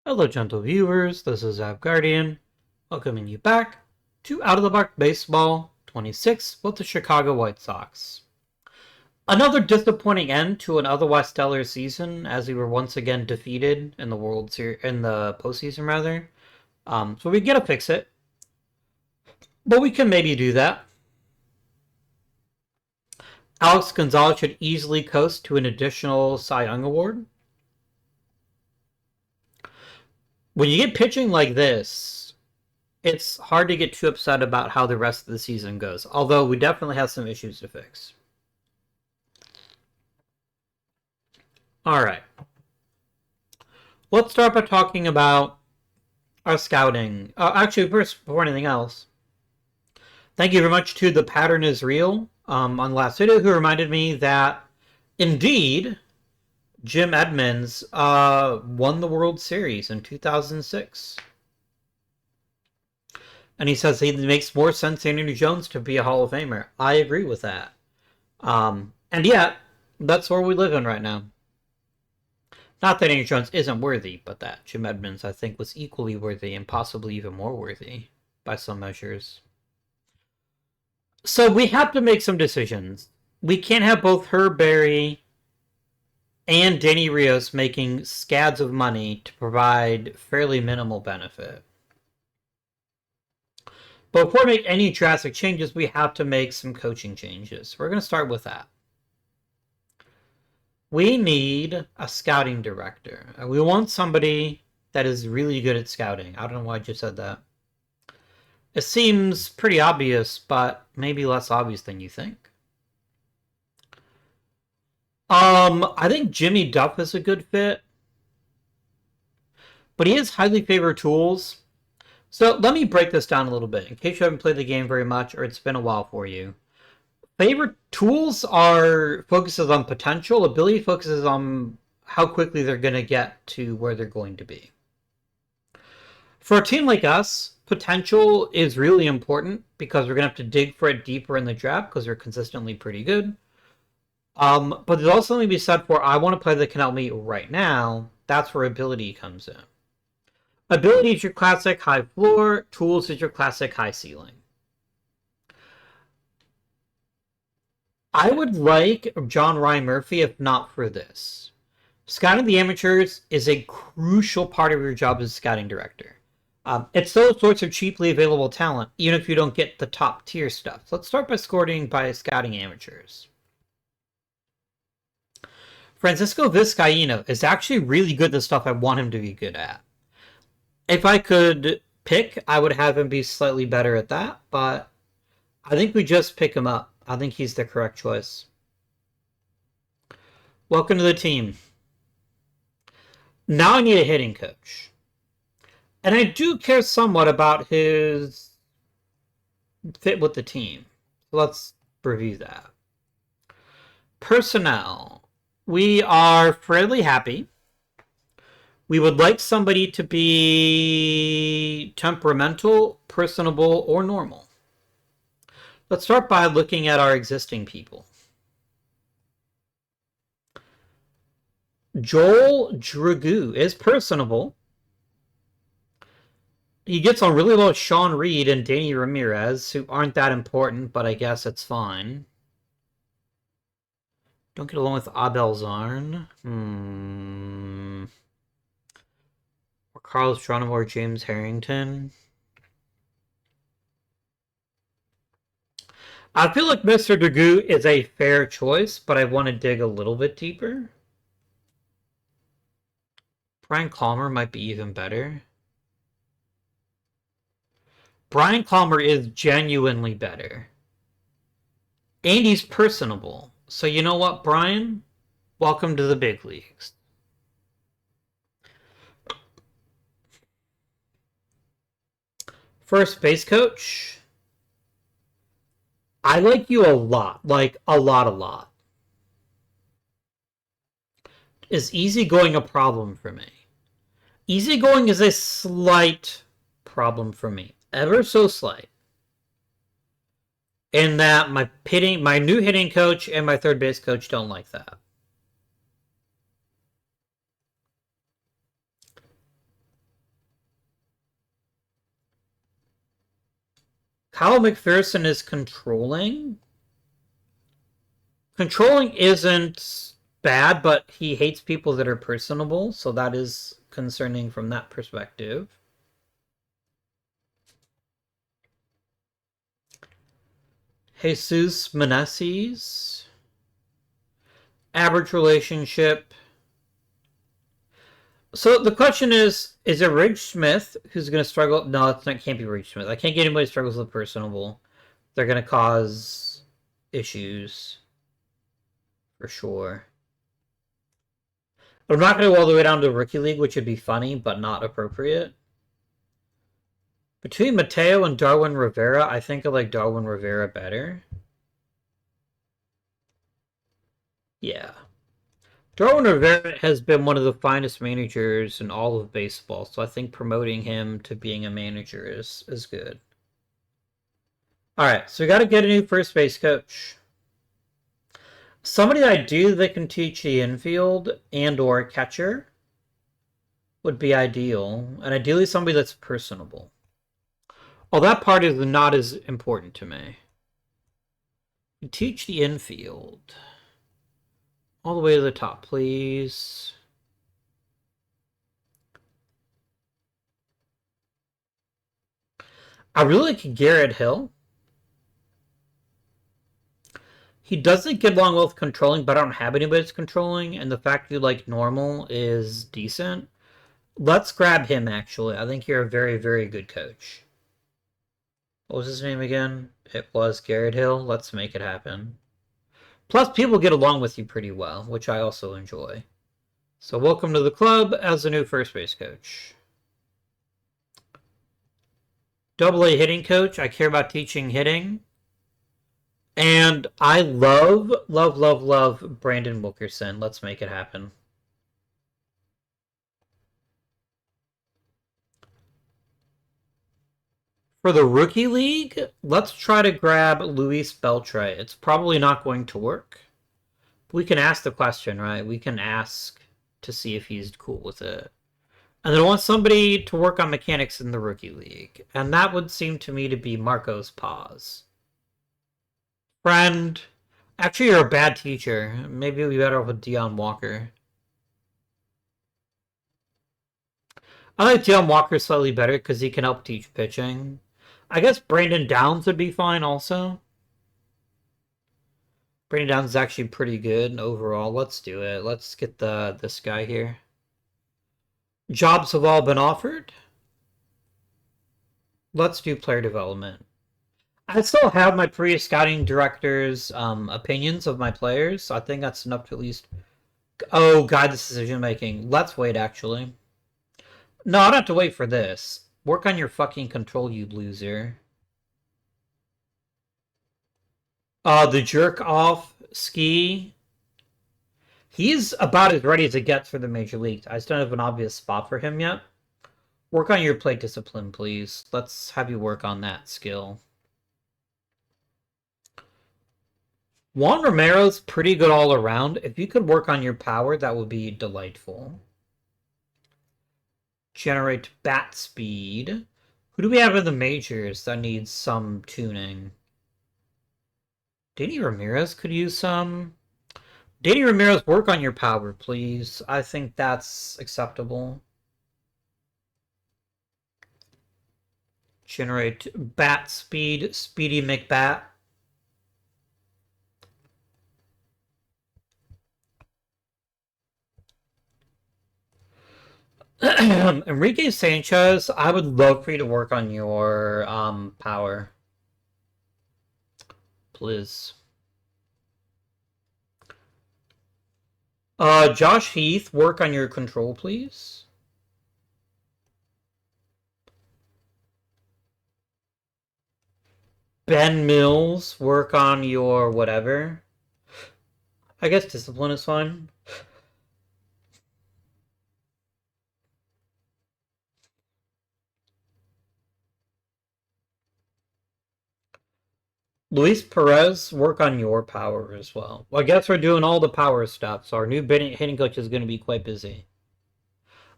Hello, gentle viewers. This is Guardian, welcoming you back to Out of the Park Baseball 26 with the Chicago White Sox. Another disappointing end to an otherwise stellar season, as we were once again defeated in the World Series, in the postseason rather. So we gotta fix it, but we can maybe do that. Alex Gonzalez should easily coast to an additional Cy Young award. When you get pitching like this, it's hard to get too upset about how the rest of the season goes, although we definitely have some issues to fix. All right. Let's start by talking about our scouting. Actually, first, before anything else, thank you very much to The Pattern is Real on the last video, who reminded me that, indeed, Jim Edmonds won the World Series in 2006. And he says he makes more sense than Andrew Jones to be a Hall of Famer. I agree with that. And yet, that's where we live in right now. Not that Andrew Jones isn't worthy, but that Jim Edmonds, I think, was equally worthy and possibly even more worthy by some measures. So we have to make some decisions. We can't have both Herb Berry and Danny Rios making scads of money to provide fairly minimal benefit. But before we make any drastic changes, we have to make some coaching changes. We're going to start with that. We need a scouting director. We want somebody that is really good at scouting. I don't know why I just said that. It seems pretty obvious, but maybe less obvious than you think. I think Jimmy Duff is a good fit, but he has highly favored tools. So let me break this down a little bit in case you haven't played the game very much or it's been a while for you. Favorite tools are focuses on potential. Ability focuses on how quickly they're going to get to where they're going to be. For a team like us, potential is really important because we're going to have to dig for it deeper in the draft because we're consistently pretty good. But there's also something to be said for I want to play that can help me right now. That's where ability comes in. Ability is your classic high floor. Tools is your classic high ceiling. I would like John Ryan Murphy if not for this. Scouting the amateurs is a crucial part of your job as a scouting director. It's those sorts of cheaply available talent, even if you don't get the top tier stuff. So let's start by scouting amateurs. Francisco Vizcaíno is actually really good at the stuff I want him to be good at. If I could pick, I would have him be slightly better at that, but I think we just pick him up. I think he's the correct choice. Welcome to the team. Now I need a hitting coach. And I do care somewhat about his fit with the team. So let's review that. Personnel. We are fairly happy. We would like somebody to be temperamental, personable, or normal. Let's start by looking at our existing people. Joel Dragoo is personable. He gets on really well with Sean Reed and Danny Ramirez, who aren't that important, but I guess it's fine. Don't get along with Abel Zarn. Or Carlos Geronimo or James Harrington. I feel like Mr. Dragoo is a fair choice, but I want to dig a little bit deeper. Brian Calmer might be even better. Brian Calmer is genuinely better. And he's personable. So you know what, Brian? Welcome to the big leagues. First base coach. I like you a lot. Like, a lot. Is easygoing a problem for me? Easygoing is a slight problem for me. Ever so slight. In that my new hitting coach and my third base coach don't like that. Kyle McPherson is controlling. Controlling isn't bad, but he hates people that are personable, so that is concerning from that perspective. Jesus Meneses. Average relationship. So the question is it Ridge Smith who's going to struggle? No, it can't be Ridge Smith. I can't get anybody who struggles with personable. They're going to cause issues. For sure. I'm not going to go all the way down to Rookie League, which would be funny, but not appropriate. Between Mateo and Darwin Rivera, I think I like Darwin Rivera better. Yeah. Darwin Rivera has been one of the finest managers in all of baseball, so I think promoting him to being a manager is good. Alright, so we got to get a new first base coach. Somebody ideally that can teach the infield and or catcher would be ideal, and ideally somebody that's personable. Well, that part is not as important to me. Teach the infield. All the way to the top, please. I really like Garrett Hill. He doesn't get along well with controlling, but I don't have anybody that's controlling, and the fact you like normal is decent. Let's grab him, actually. I think you're a very, very good coach. What was his name again? It was Garrett Hill. Let's make it happen. Plus, people get along with you pretty well, which I also enjoy. So welcome to the club as the new first base coach. AA hitting coach. I care about teaching hitting. And I love, love, love, love Brandon Wilkerson. Let's make it happen. For the Rookie League, let's try to grab Luis Beltre. It's probably not going to work. We can ask the question, right? We can ask to see if he's cool with it. And then I want somebody to work on mechanics in the Rookie League. And that would seem to me to be Marcos Paz. Friend. Actually, you're a bad teacher. Maybe we better off with Deion Walker. I like Deion Walker slightly better because he can help teach pitching. I guess Brandon Downs would be fine also. Brandon Downs is actually pretty good overall. Let's do it. Let's get this guy here. Jobs have all been offered. Let's do player development. I still have my previous scouting director's opinions of my players. I think that's enough to at least guide this decision making. Let's wait, actually. No, I don't have to wait for this. Work on your fucking control, you loser. The jerk off ski. He's about as ready as it gets for the major leagues. I just don't have an obvious spot for him yet. Work on your plate discipline, please. Let's have you work on that skill. Juan Romero's pretty good all around. If you could work on your power, that would be delightful. Generate bat speed. Who do we have in the majors that needs some tuning? Danny Ramirez could use some. Danny Ramirez, work on your power, please. I think that's acceptable. Generate bat speed. Speedy McBat. Enrique Sanchez, I would love for you to work on your power. Please. Josh Heath, work on your control, please. Ben Mills, work on your whatever. I guess discipline is fine. Luis Perez, work on your power as well. Well, I guess we're doing all the power stuff, so our new hitting coach is going to be quite busy.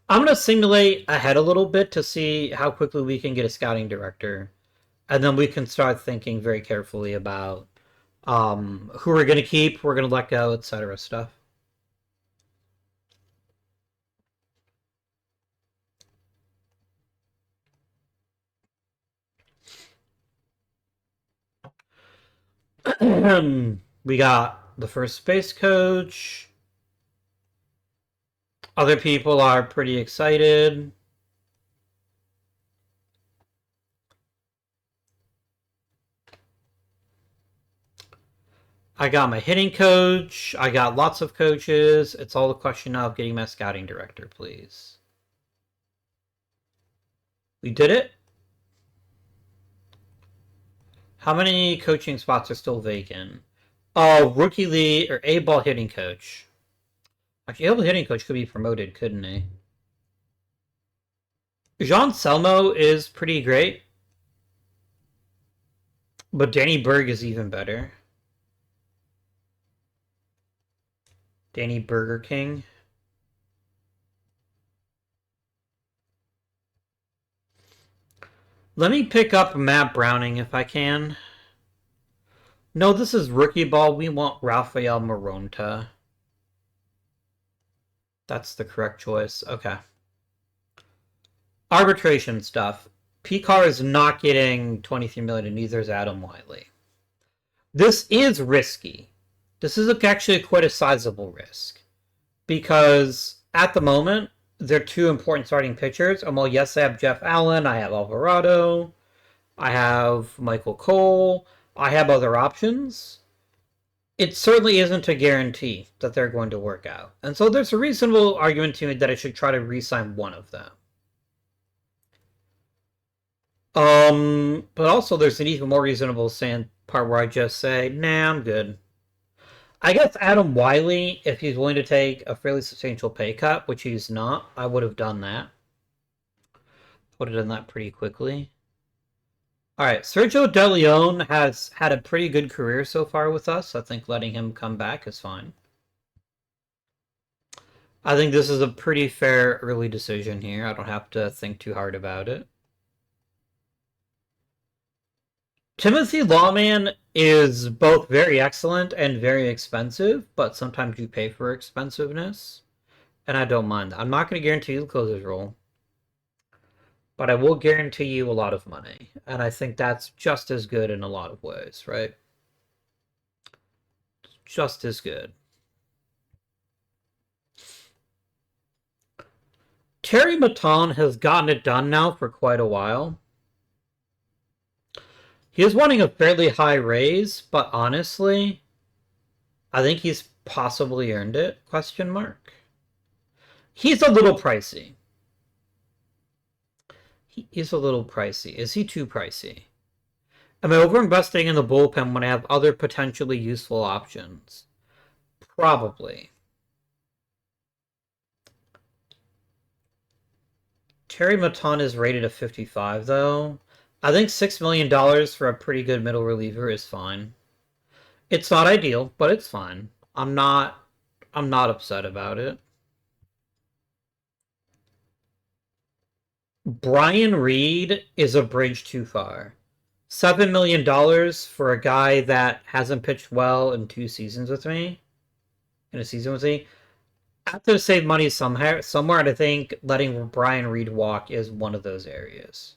I'm going to simulate ahead a little bit to see how quickly we can get a scouting director. And then we can start thinking very carefully about who we're going to keep, we're going to let go, etc. stuff. We got the first base coach. Other people are pretty excited. I got my hitting coach. I got lots of coaches. It's all a question of getting my scouting director, please. We did it. How many coaching spots are still vacant? Oh, rookie league or A-ball hitting coach. Actually, A-ball hitting coach could be promoted, couldn't he? Jean Selmo is pretty great, but Danny Berg is even better. Danny Burger King. Let me pick up Matt Browning if I can. No, this is rookie ball. We want Rafael Moronta. That's the correct choice. Okay. Arbitration stuff. Picard is not getting 23 million, and neither is Adam Wiley. This is risky. This is actually quite a sizable risk because at the moment they're two important starting pitchers. And while yes, I have Jeff Allen, I have Alvarado, I have Michael Cole, I have other options. It certainly isn't a guarantee that they're going to work out. And so there's a reasonable argument to me that I should try to re-sign one of them. But also there's an even more reasonable part where I just say, nah, I'm good. I guess Adam Wiley, if he's willing to take a fairly substantial pay cut, which he's not, I would have done that. Would have done that pretty quickly. All right, Sergio De Leon has had a pretty good career so far with us. I think letting him come back is fine. I think this is a pretty fair early decision here. I don't have to think too hard about it. Timothy Lawman is both very excellent and very expensive, but sometimes you pay for expensiveness, and I don't mind that. I'm not going to guarantee you the closer's role, but I will guarantee you a lot of money, and I think that's just as good in a lot of ways, right? Just as good. Terry Maton has gotten it done now for quite a while. He is wanting a fairly high raise, but honestly, I think he's possibly earned it, ? He's a little pricey. He is a little pricey. Is he too pricey? Am I over-investing in the bullpen when I have other potentially useful options? Probably. Terry Maton is rated a 55, though. I think $6 million for a pretty good middle reliever is fine. It's not ideal, but it's fine. I'm not upset about it. Brian Reed is a bridge too far. $7 million for a guy that hasn't pitched well in 2 seasons with me. In a season with me. I have to save money somewhere, and I think letting Brian Reed walk is one of those areas.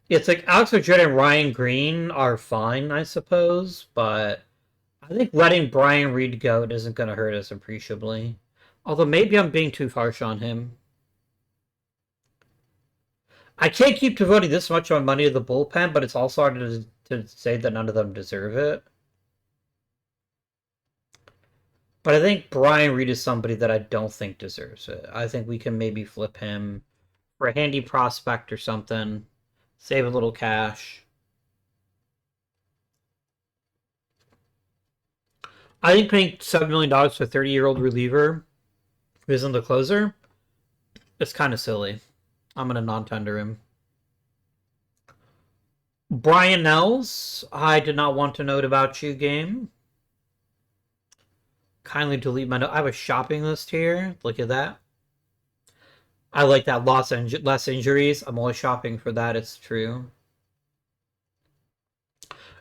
It's like Alex Madrid and Ryan Green are fine, I suppose, but I think letting Brian Reed go isn't going to hurt us appreciably. Although maybe I'm being too harsh on him. I can't keep devoting this much of my money to the bullpen, but it's also hard to say that none of them deserve it. But I think Brian Reed is somebody that I don't think deserves it. I think we can maybe flip him for a handy prospect or something. Save a little cash. I think paying $7 million for a 30-year-old reliever who isn't the closer is kind of silly. I'm going to non-tender him. Brian Nels, I did not want to note about you game. Kindly delete my note. I have a shopping list here. Look at that. I like that less injuries. I'm always shopping for that. It's true.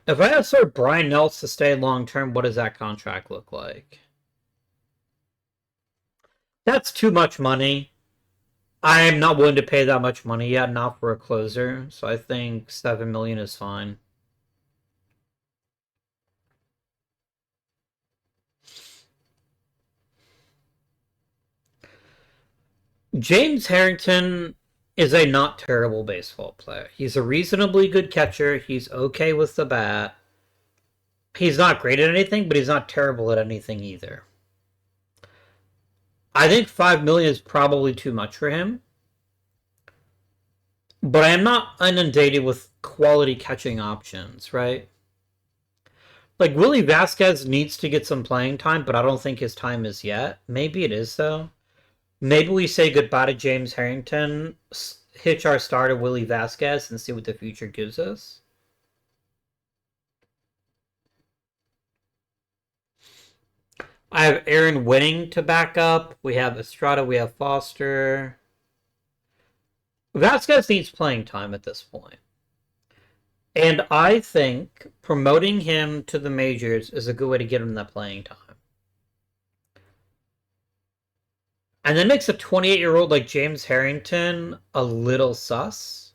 If I have Sir Brian Nelson to stay long term, what does that contract look like? That's too much money. I'm not willing to pay that much money yet, not for a closer. So I think 7 million is fine. James Harrington is a not terrible baseball player. He's a reasonably good catcher. He's okay with the bat. He's not great at anything, but he's not terrible at anything either. I think 5 million is probably too much for him. But I am not inundated with quality catching options, right? Like, Willie Vasquez needs to get some playing time, but I don't think his time is yet. Maybe it is, though. Maybe we say goodbye to James Harrington, hitch our star to Willie Vasquez, and see what the future gives us. I have Aaron Winning to back up. We have Estrada. We have Foster. Vasquez needs playing time at this point. And I think promoting him to the majors is a good way to get him that playing time. And that makes a 28-year-old like James Harrington a little sus.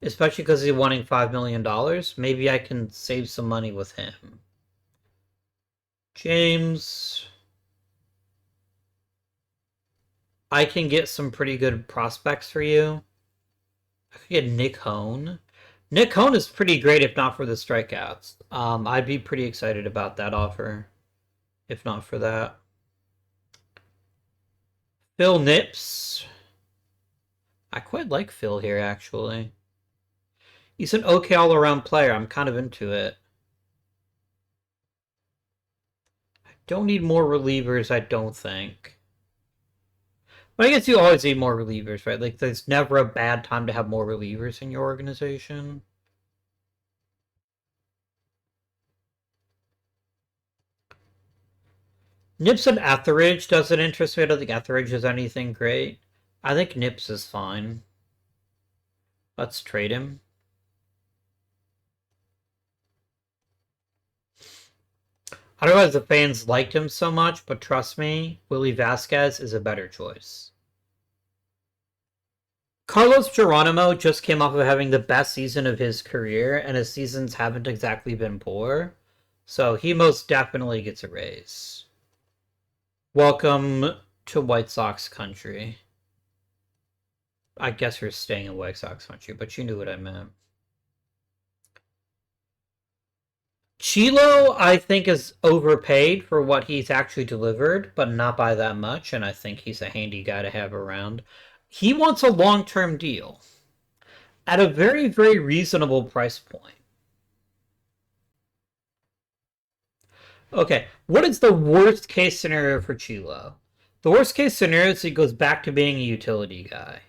Especially because he's wanting $5 million. Maybe I can save some money with him. James. I can get some pretty good prospects for you. I could get Nick Hone. Nick Hone is pretty great if not for the strikeouts. I'd be pretty excited about that offer if not for that. Phil Nips. I quite like Phil here, actually. He's an okay all-around player. I'm kind of into it. I don't need more relievers, I don't think. But I guess you always need more relievers, right? Like, there's never a bad time to have more relievers in your organization. Nips and Etheridge doesn't interest me. I don't think Etheridge is anything great. I think Nips is fine. Let's trade him. I don't know if the fans liked him so much, but trust me, Willie Vasquez is a better choice. Carlos Geronimo just came off of having the best season of his career, and his seasons haven't exactly been poor. So he most definitely gets a raise. Welcome to White Sox country. I guess you're staying in White Sox country, but you knew what I meant. Chilo, I think, is overpaid for what he's actually delivered, but not by that much, and I think he's a handy guy to have around. He wants a long-term deal at a very, very reasonable price point. Okay, what is the worst case scenario for Chilo? The worst case scenario is he goes back to being a utility guy.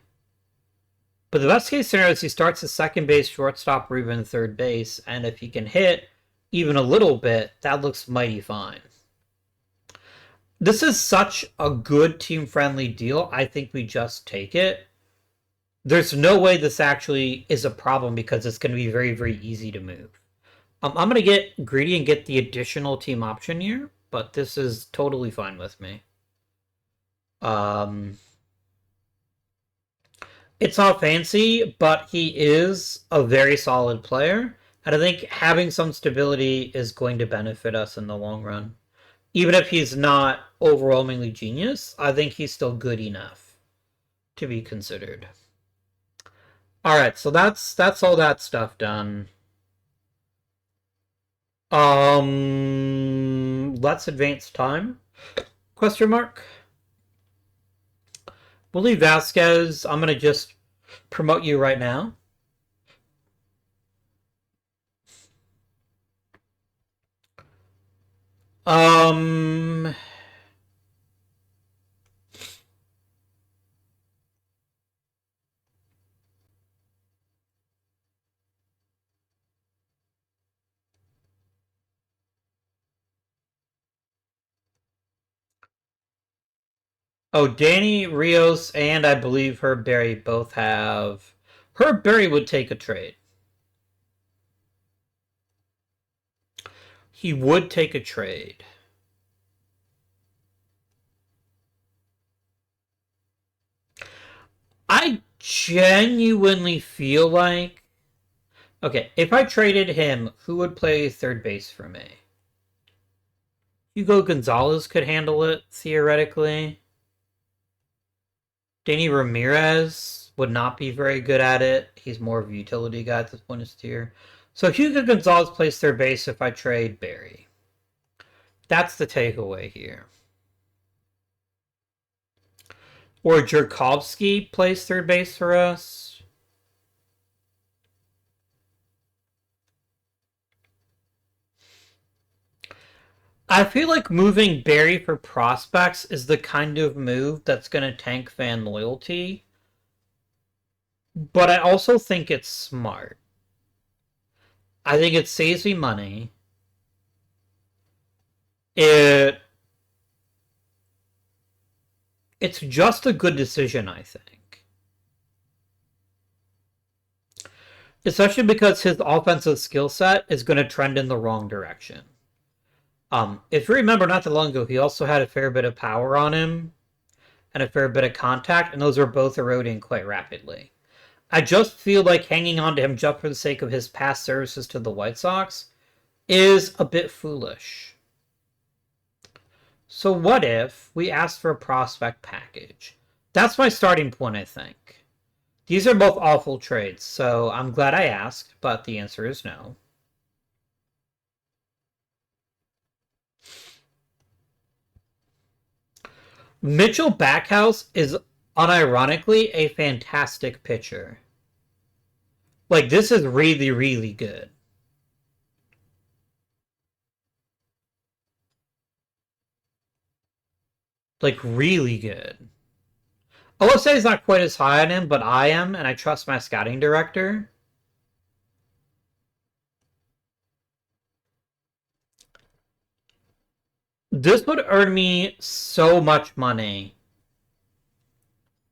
But the best case scenario is he starts at second base, shortstop, or even third base, and if he can hit even a little bit, that looks mighty fine. This is such a good team-friendly deal. I think we just take it. There's no way this actually is a problem because it's going to be very, very easy to move. I'm going to get greedy and get the additional team option here, but this is totally fine with me. It's not fancy, but he is a very solid player. And I think having some stability is going to benefit us in the long run. Even if he's not overwhelmingly genius, I think he's still good enough to be considered. Alright, so that's all that stuff done. Let's advance time. Question mark. Willie Vasquez, I'm gonna just promote you right now. Um Oh, Danny Rios and I believe Herb Berry both have. Herb Berry would take a trade. He would take a trade. I genuinely feel like. Okay, if I traded him, who would play third base for me? Hugo Gonzalez could handle it, theoretically. Danny Ramirez would not be very good at it. He's more of a utility guy at this point in his tier. So Hugo Gonzalez plays third base if I trade Barry. That's the takeaway here. Or Jerkovsky plays third base for us. I feel like moving Barry for prospects is the kind of move that's going to tank fan loyalty. But I also think it's smart. I think it saves me money. It's just a good decision, I think. Especially because his offensive skill set is going to trend in the wrong direction. If you remember not too long ago, he also had a fair bit of power on him and a fair bit of contact, and those are both eroding quite rapidly. I just feel like hanging on to him just for the sake of his past services to the White Sox is a bit foolish. So what if we asked for a prospect package? That's my starting point, I think. These are both awful trades, so I'm glad I asked, but the answer is no. Mitchell Backhouse is unironically a fantastic pitcher. Like, this is really, really good. Like, really good. I will say he's not quite as high on him, but I am, and I trust my scouting director. This would earn me so much money.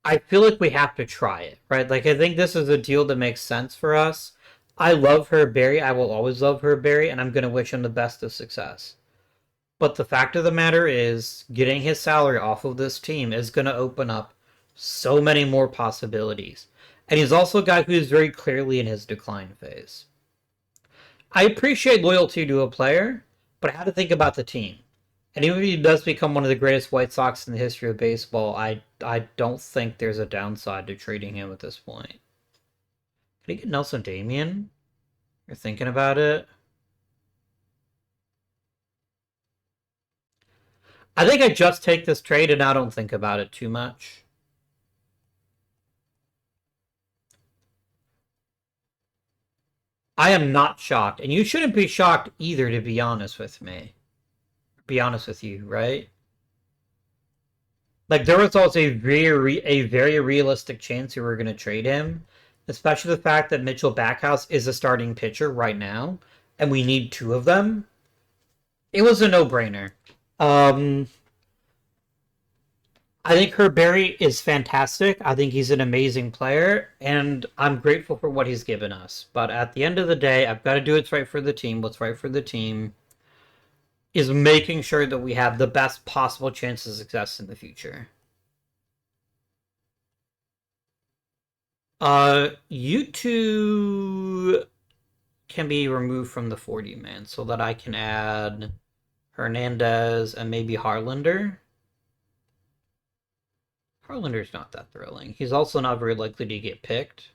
I feel like we have to try it, right? Like, I think this is a deal that makes sense for us. I love Herb Berry. I will always love Herb Berry, and I'm going to wish him the best of success. But the fact of the matter is, getting his salary off of this team is going to open up so many more possibilities. And he's also a guy who is very clearly in his decline phase. I appreciate loyalty to a player, but I had to think about the team. And even if he does become one of the greatest White Sox in the history of baseball, I don't think there's a downside to trading him at this point. Can he get Nelson Damian? You're thinking about it? I think I just take this trade and I don't think about it too much. I am not shocked, and you shouldn't be shocked either, to be honest with me. Be honest with you, right? Like, there was also a very realistic chance we were going to trade him, especially the fact that Mitchell Backhouse is a starting pitcher right now, and we need two of them. It was a no-brainer. I think Herb Berry is fantastic. I think he's an amazing player, and I'm grateful for what he's given us. But at the end of the day, I've got to do what's right for the team. What's right for the team is making sure that we have the best possible chance of success in the future. You two can be removed from the 40 man so that I can add Hernandez and maybe Harlander. Harlander's not that thrilling. He's also not very likely to get picked.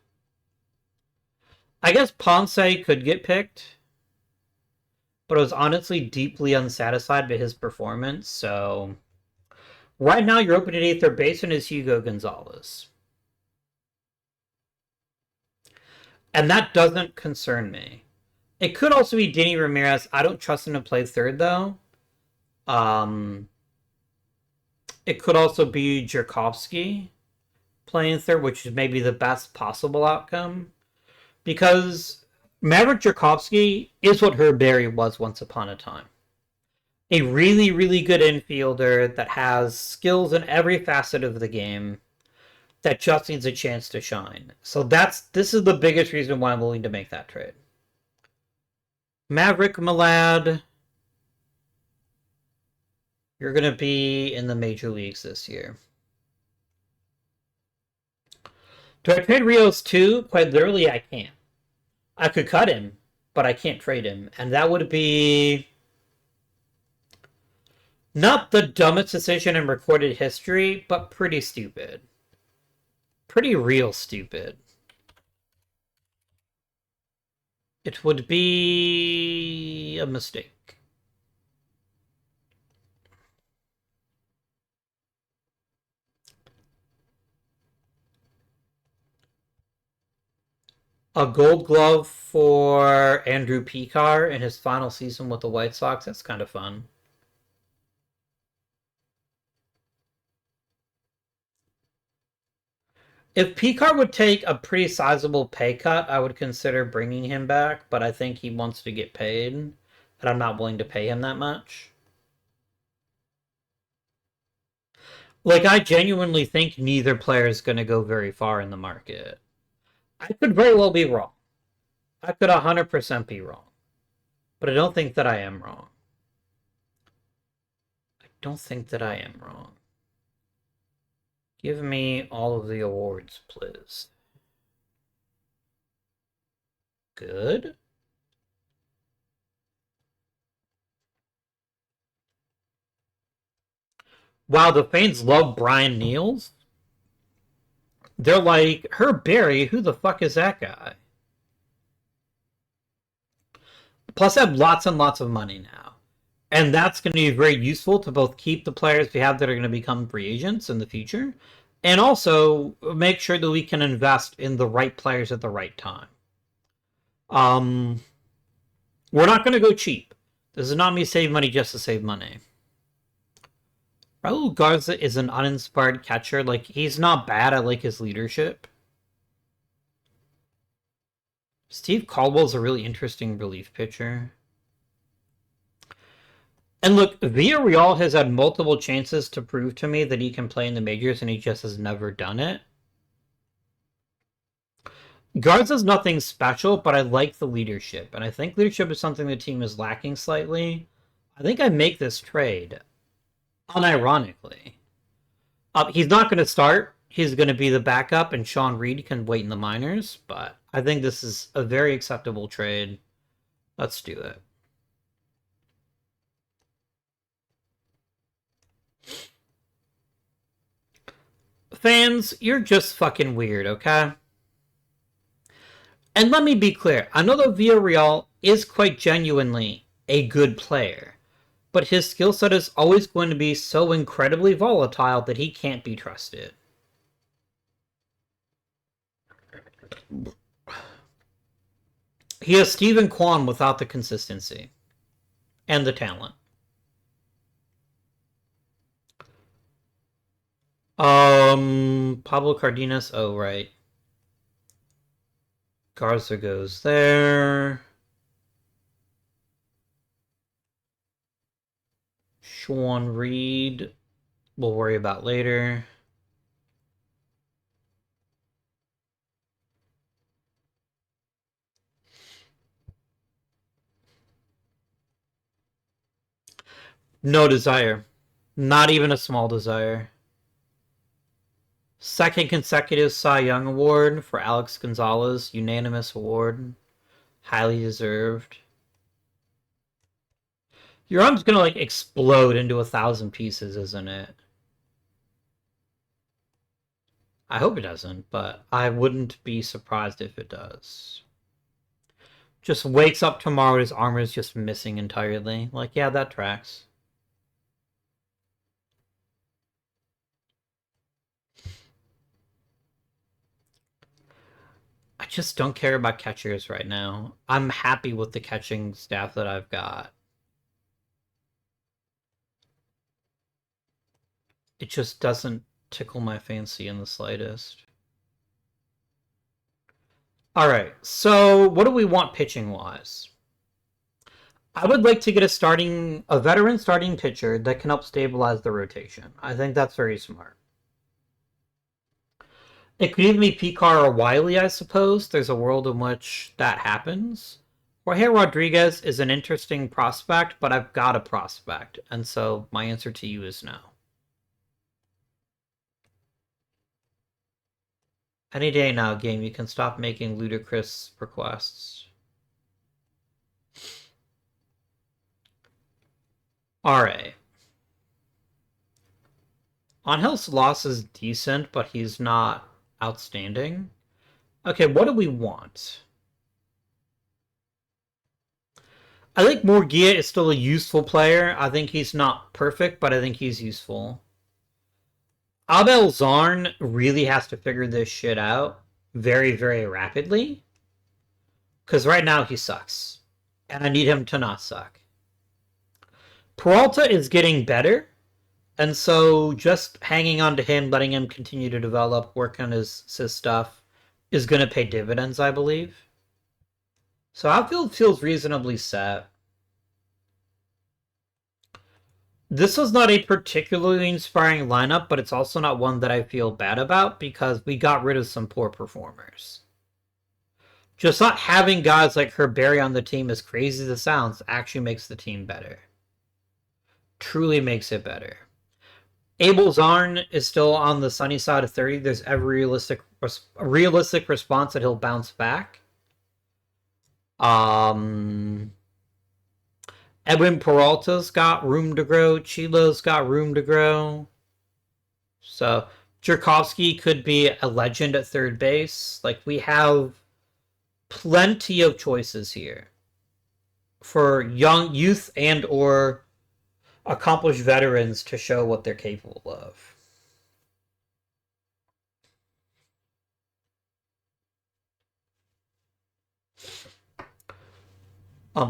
I guess Ponce could get picked, but I was honestly deeply unsatisfied by his performance, so right now your opening eighth third baseman is Hugo Gonzalez. And that doesn't concern me. It could also be Denny Ramirez. I don't trust him to play third, though. It could also be Jerkovsky playing third, which is maybe the best possible outcome. Because Maverick Jerkovsky is what Herb Berry was once upon a time. A really, really good infielder that has skills in every facet of the game that just needs a chance to shine. So this is the biggest reason why I'm willing to make that trade. Maverick Malad, you're going to be in the major leagues this year. Do I trade Rios too? Quite literally, I can't. I could cut him, but I can't trade him. And that would be not the dumbest decision in recorded history, but pretty stupid. Pretty real stupid. It would be a mistake. A gold glove for Andrew Pekar in his final season with the White Sox. That's kind of fun. If Pekar would take a pretty sizable pay cut, I would consider bringing him back, but I think he wants to get paid, and I'm not willing to pay him that much. Like, I genuinely think neither player is going to go very far in the market. I could very well be wrong. I could 100% be wrong. But I don't think that I am wrong. I don't think that I am wrong. Give me all of the awards, please. Good. Wow, the fans love Brian Niels. They're like, Herb Berry, who the fuck is that guy? Plus, I have lots and lots of money now. And that's going to be very useful to both keep the players we have that are going to become free agents in the future, and also make sure that we can invest in the right players at the right time. We're not going to go cheap. This is not me save money just to save money. Raul Garza is an uninspired catcher. Like, he's not bad. I like his leadership. Steve Caldwell's a really interesting relief pitcher. And look, Villarreal has had multiple chances to prove to me that he can play in the majors, and he just has never done it. Garza's nothing special, but I like the leadership, and I think leadership is something the team is lacking slightly. I think I make this trade, unironically. He's not going to start. He's going to be the backup, and Sean Reed can wait in the minors, but I think this is a very acceptable trade. Let's do it. Fans, you're just fucking weird, okay? And let me be clear, I know that Villarreal is quite genuinely a good player, but his skill set is always going to be so incredibly volatile that he can't be trusted. He has Stephen Kwan without the consistency and the talent. Pablo Cardenas, oh right. Garza goes there. Sean Reed, we'll worry about later. No desire. Not even a small desire. Second consecutive Cy Young Award for Alex Gonzalez. Unanimous award. Highly deserved. Your arm's gonna, like, explode into 1,000 pieces, isn't it? I hope it doesn't, but I wouldn't be surprised if it does. Just wakes up tomorrow, his armor is just missing entirely. Like, yeah, that tracks. I just don't care about catchers right now. I'm happy with the catching staff that I've got. It just doesn't tickle my fancy in the slightest. All right, so what do we want pitching-wise? I would like to get a veteran starting pitcher that can help stabilize the rotation. I think that's very smart. It could even be Picar or Wiley, I suppose. There's a world in which that happens. Jorge Rodriguez is an interesting prospect, but I've got a prospect, and so my answer to you is no. Any day now, game, you can stop making ludicrous requests. Alright. Angel's loss is decent, but he's not outstanding. Okay, what do we want? I think Murguia is still a useful player. I think he's not perfect, but I think he's useful. Abel Zarn really has to figure this shit out very, very rapidly. Because right now he sucks. And I need him to not suck. Peralta is getting better. And so just hanging on to him, letting him continue to develop, work on his stuff, is going to pay dividends, I believe. So outfield feels reasonably set. This was not a particularly inspiring lineup, but it's also not one that I feel bad about because we got rid of some poor performers. Just not having guys like Herberry on the team, as crazy as it sounds, actually makes the team better. Truly makes it better. Abel Zarn is still on the sunny side of 30. There's every realistic response that he'll bounce back. Edwin Peralta's got room to grow. Chilo's got room to grow. So Jerkovsky could be a legend at third base. Like, we have plenty of choices here for young youth and or accomplished veterans to show what they're capable of.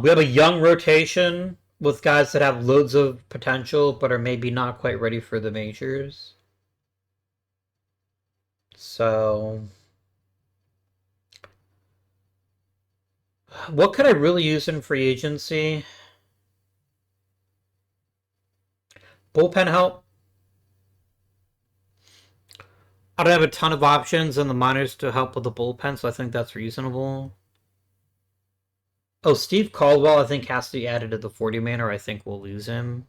We have a young rotation with guys that have loads of potential but are maybe not quite ready for the majors. So, what could I really use in free agency? Bullpen help. I don't have a ton of options in the minors to help with the bullpen, so I think that's reasonable. Oh, Steve Caldwell, I think, has to be added to the 40-man, or I think we'll lose him.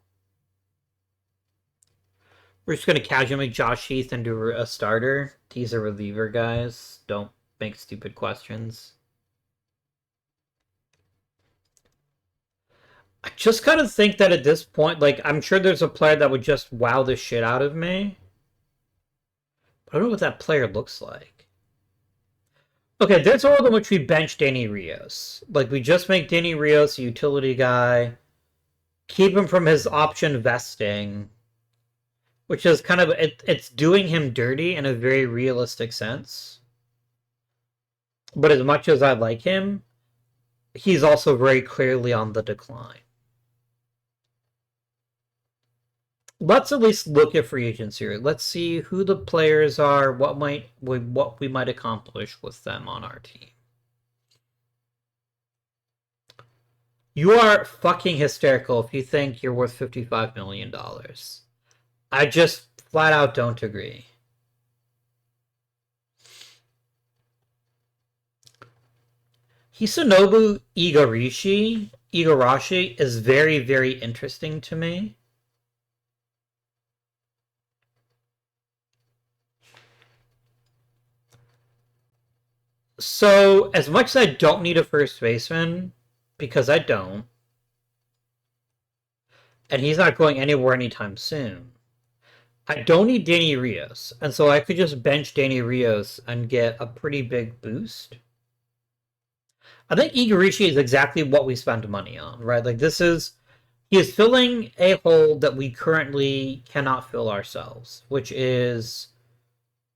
We're just going to casually make Josh Heath into a starter. He's a reliever, guys. Don't make stupid questions. I just kind of think that at this point, like, I'm sure there's a player that would just wow the shit out of me. But I don't know what that player looks like. Okay, there's a world in which we bench Danny Rios. Like, we just make Danny Rios a utility guy, keep him from his option vesting, which is kind of, it's doing him dirty in a very realistic sense. But as much as I like him, he's also very clearly on the decline. Let's at least look at free agents here. Let's see who the players are, what we might accomplish with them on our team. You are fucking hysterical if you think you're worth $55 million. I just flat out don't agree. Hisanobu Igarashi is very, very interesting to me. So, as much as I don't need a first baseman, because I don't, and he's not going anywhere anytime soon, I don't need Danny Rios, and so I could just bench Danny Rios and get a pretty big boost. I think Igarashi is exactly what we spend money on, right? Like, he is filling a hole that we currently cannot fill ourselves, which is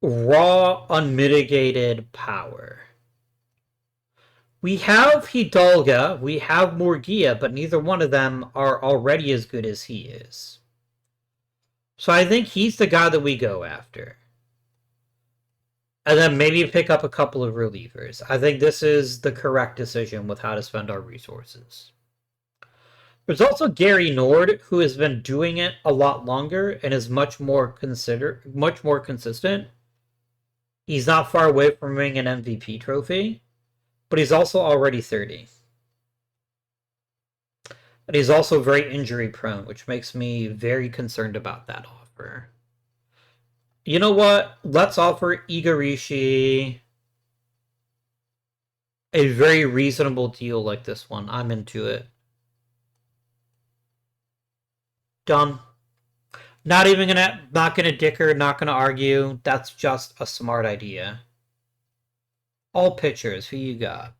raw, unmitigated power. We have Hidalgo, we have Murguia, but neither one of them are already as good as he is. So I think he's the guy that we go after. And then maybe pick up a couple of relievers. I think this is the correct decision with how to spend our resources. There's also Gary Nord, who has been doing it a lot longer and is much more consistent. He's not far away from winning an MVP trophy, but he's also already 30. But he's also very injury prone, which makes me very concerned about that offer. You know what? Let's offer Igarishi a very reasonable deal like this one. I'm into it. Done. Not gonna dicker, not gonna argue. That's just a smart idea. All pitchers, who you got?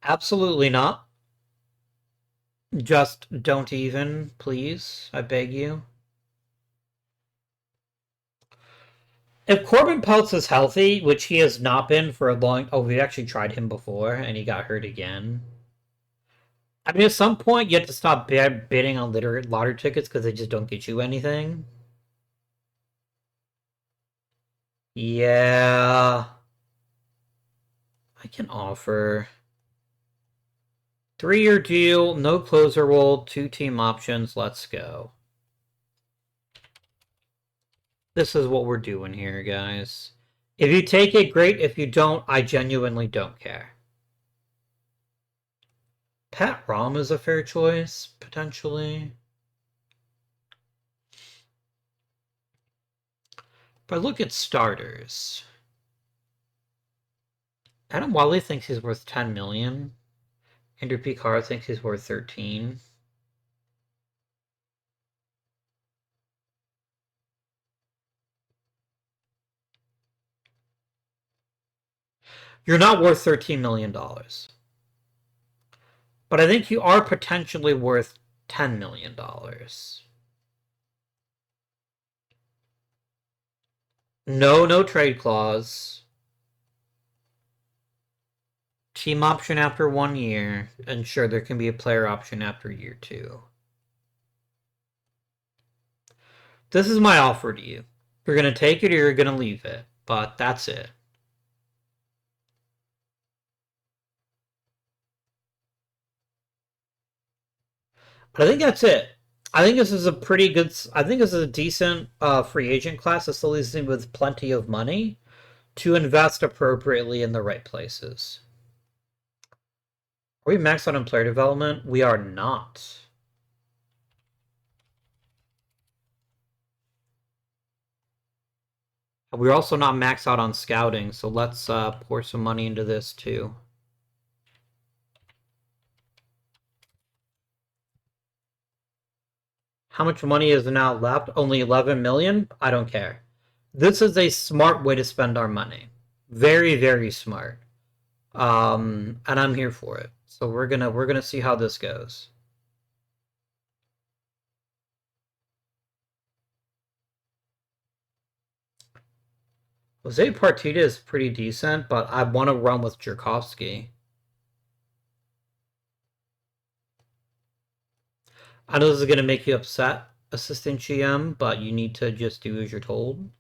Absolutely not. Just don't even, please. I beg you. If Corbin Peltz is healthy, which he has not been for a long... Oh, we actually tried him before, and he got hurt again. I mean, at some point, you have to stop bidding on lottery tickets because they just don't get you anything. Yeah. I can offer... 3-year deal, no closer role, 2 team options, let's go. This is what we're doing here, guys. If you take it, great. If you don't, I genuinely don't care. Pat Rom is a fair choice, potentially. But look at starters. Adam Wiley thinks he's worth 10 million. Andrew Picard thinks he's worth 13. You're not worth $13 million. But I think you are potentially worth $10 million. No trade clause. Team option after 1 year. And sure, there can be a player option after year 2. This is my offer to you. You're going to take it or you're going to leave it. But that's it. But I think that's it. I think this is a pretty good... I think this is a decent free agent class that still leaves me with plenty of money to invest appropriately in the right places. Are we maxed out on player development? We are not. We're also not maxed out on scouting, so let's pour some money into this too. How much money is now left? Only 11 million? I don't care. This is a smart way to spend our money. Very, very smart. And I'm here for it. So we're gonna see how this goes. Jose Partida is pretty decent, but I want to run with Jerkovsky. I know this is going to make you upset, Assistant GM, but you need to just do as you're told.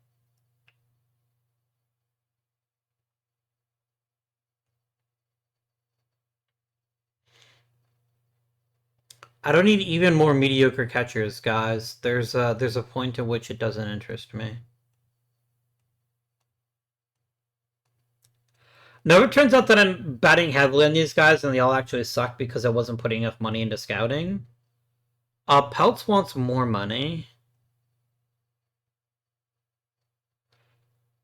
I don't need even more mediocre catchers, guys. There's a point at which it doesn't interest me. No, it turns out that I'm betting heavily on these guys and they all actually suck because I wasn't putting enough money into scouting. Peltz wants more money.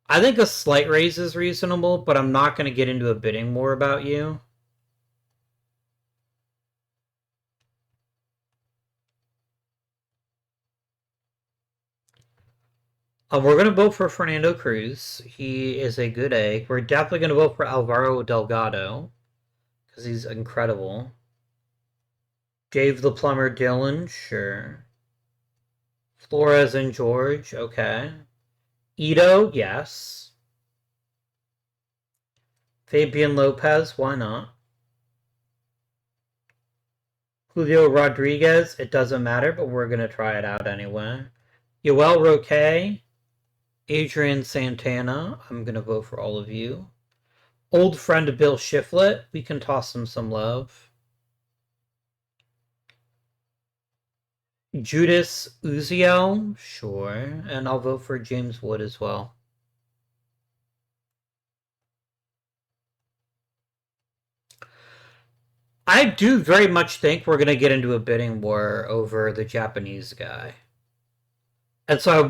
I think a slight raise is reasonable, but I'm not going to get into a bidding war about you. We're going to vote for Fernando Cruz. He is a good egg. We're definitely going to vote for Alvaro Delgado because he's incredible. Dave the Plumber Dylan, sure. Flores and George, okay. Ito, yes. Fabian Lopez, why not? Julio Rodriguez, it doesn't matter, but we're going to try it out anyway. Yoel Roque, Adrian Santana, I'm going to vote for all of you. Old friend Bill Shiflett. We can toss him some love. Judas Uziel. Sure. And I'll vote for James Wood as well. I do very much think we're going to get into a bidding war over the Japanese guy. And so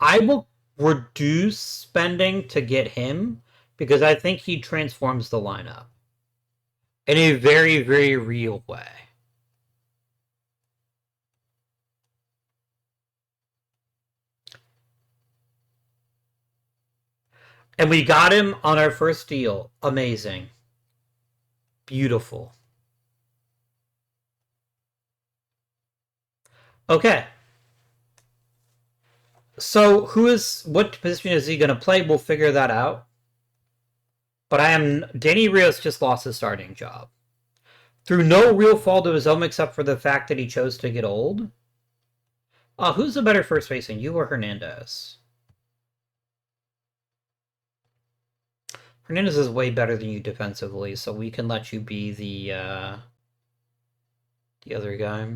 I will reduce spending to get him because I think he transforms the lineup in a very, very real way. And we got him on our first deal. Amazing. Beautiful. Okay. So what position is he going to play? We'll figure that out. But Danny Rios just lost his starting job. Through no real fault of his own except for the fact that he chose to get old. Who's a better first baseman, you or Hernandez? Hernandez is way better than you defensively, so we can let you be the other guy.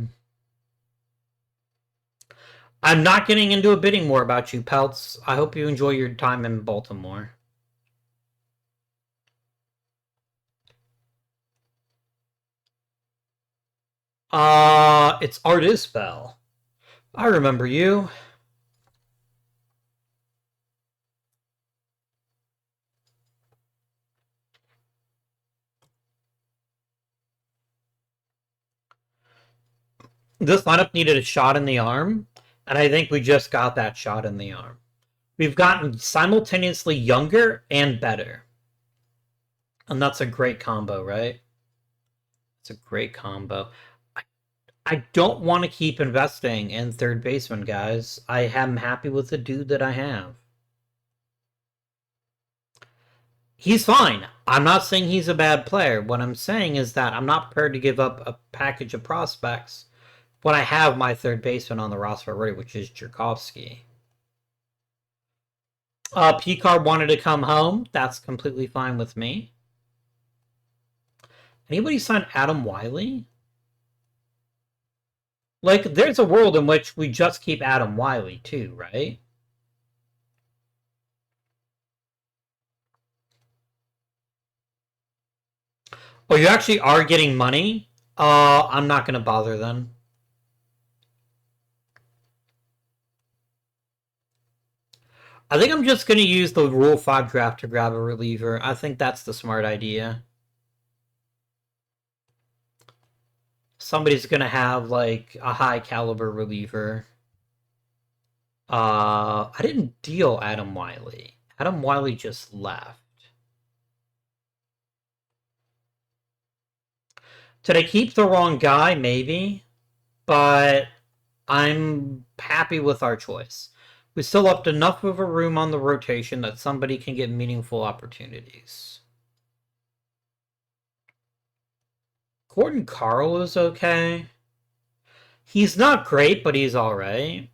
I'm not getting into a bidding war about you, Peltz. I hope you enjoy your time in Baltimore. It's Art Isbell. I remember you. This lineup needed a shot in the arm, and I think we just got that shot in the arm. We've gotten simultaneously younger and better. And that's a great combo, right? It's a great combo. I don't want to keep investing in third baseman, guys. I am happy with the dude that I have. He's fine. I'm not saying he's a bad player. What I'm saying is that I'm not prepared to give up a package of prospects when I have my third baseman on the roster already, which is Jerkovsky. Picard wanted to come home. That's completely fine with me. Anybody signed Adam Wiley? Like, there's a world in which we just keep Adam Wiley, too, right? Oh, you actually are getting money? I'm not going to bother then. I think I'm just going to use the Rule 5 draft to grab a reliever. I think that's the smart idea. Somebody's going to have, like, a high caliber reliever. I didn't deal Adam Wiley. Adam Wiley just left. Did I keep the wrong guy? Maybe. But I'm happy with our choice. We still left enough of a room on the rotation that somebody can get meaningful opportunities. Gordon Carl is okay. He's not great, but he's alright.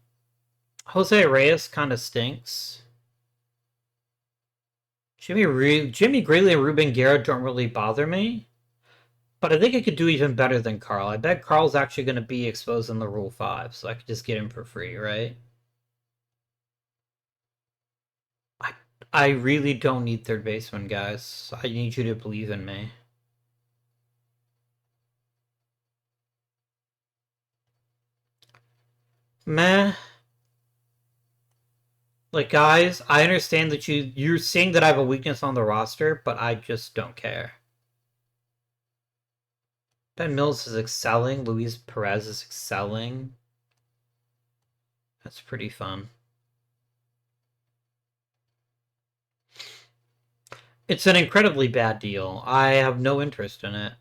Jose Reyes kind of stinks. Jimmy Greeley and Ruben Guerra don't really bother me. But I think I could do even better than Carl. I bet Carl's actually going to be exposed in the Rule 5, so I could just get him for free, right? I really don't need third baseman, guys. I need you to believe in me. Meh. Like, guys, I understand that you're seeing that I have a weakness on the roster, but I just don't care. Ben Mills is excelling. Luis Perez is excelling. That's pretty fun. It's an incredibly bad deal. I have no interest in it.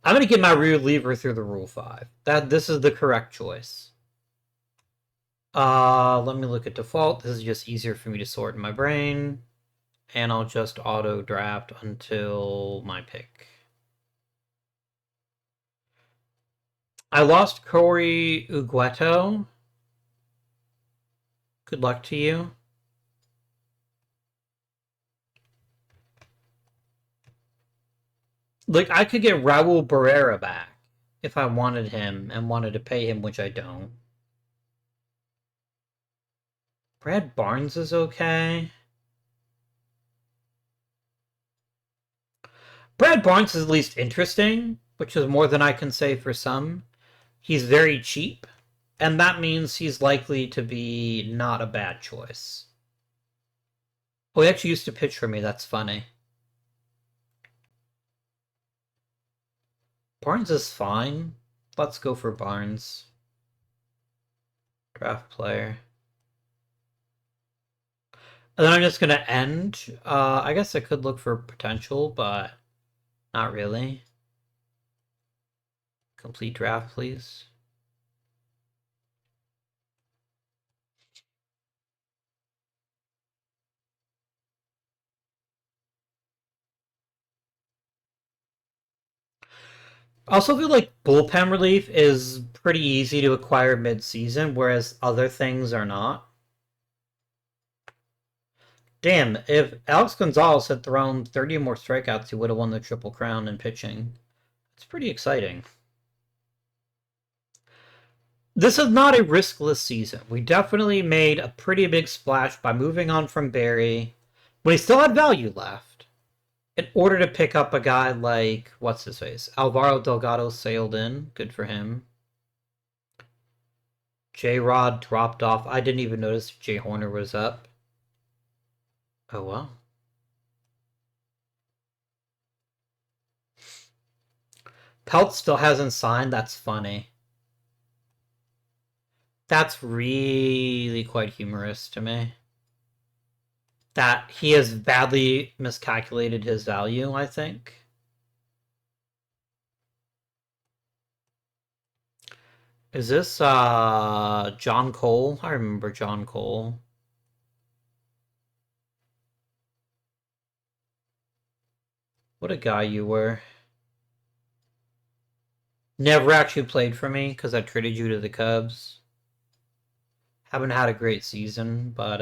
I'm going to get my reliever through the Rule 5. This is the correct choice. Let me look at default. This is just easier for me to sort in my brain. And I'll just auto draft until my pick. I lost Corey Ugueto. Good luck to you. Like, I could get Raul Barrera back if I wanted him and wanted to pay him, which I don't. Brad Barnes is okay. Brad Barnes is at least interesting, which is more than I can say for some. He's very cheap, and that means he's likely to be not a bad choice. Oh, he actually used to pitch for me. That's funny. Barnes is fine. Let's go for Barnes. Draft player. And then I'm just going to end. I guess I could look for potential, but not really. Complete draft, please. I also feel like bullpen relief is pretty easy to acquire mid-season, whereas other things are not. Damn, if Alex Gonzalez had thrown 30 more strikeouts, he would have won the Triple Crown in pitching. It's pretty exciting. This is not a riskless season. We definitely made a pretty big splash by moving on from Barry, but he still had value left. In order to pick up a guy like, what's his face? Alvaro Delgado sailed in. Good for him. J-Rod dropped off. I didn't even notice Jay Horner was up. Oh, wow. Pelt still hasn't signed. That's funny. That's really quite humorous to me. That he has badly miscalculated his value, I think. Is this John Cole? I remember John Cole. What a guy you were. Never actually played for me because I traded you to the Cubs. Haven't had a great season, but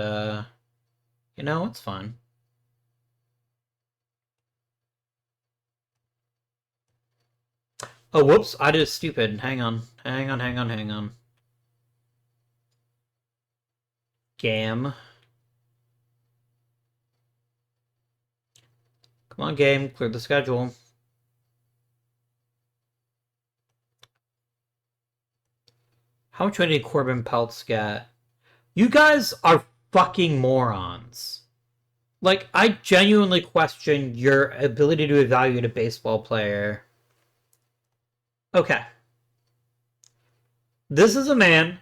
you know, it's fine. Oh, whoops, I did stupid. Hang on. Game. Come on, game. Clear the schedule. How much did Corbin Peltz get? You guys are fucking morons. Like, I genuinely question your ability to evaluate a baseball player. Okay. This is a man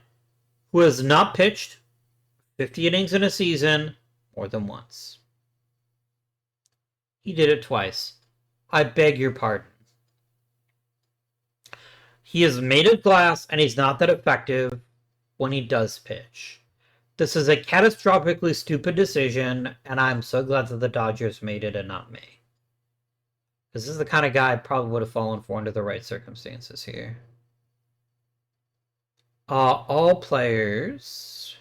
who has not pitched 50 innings in a season more than once. He did it twice. I beg your pardon. He is made of glass, and he's not that effective when he does pitch. This is a catastrophically stupid decision, and I'm so glad that the Dodgers made it and not me. This is the kind of guy I probably would have fallen for under the right circumstances here. All players.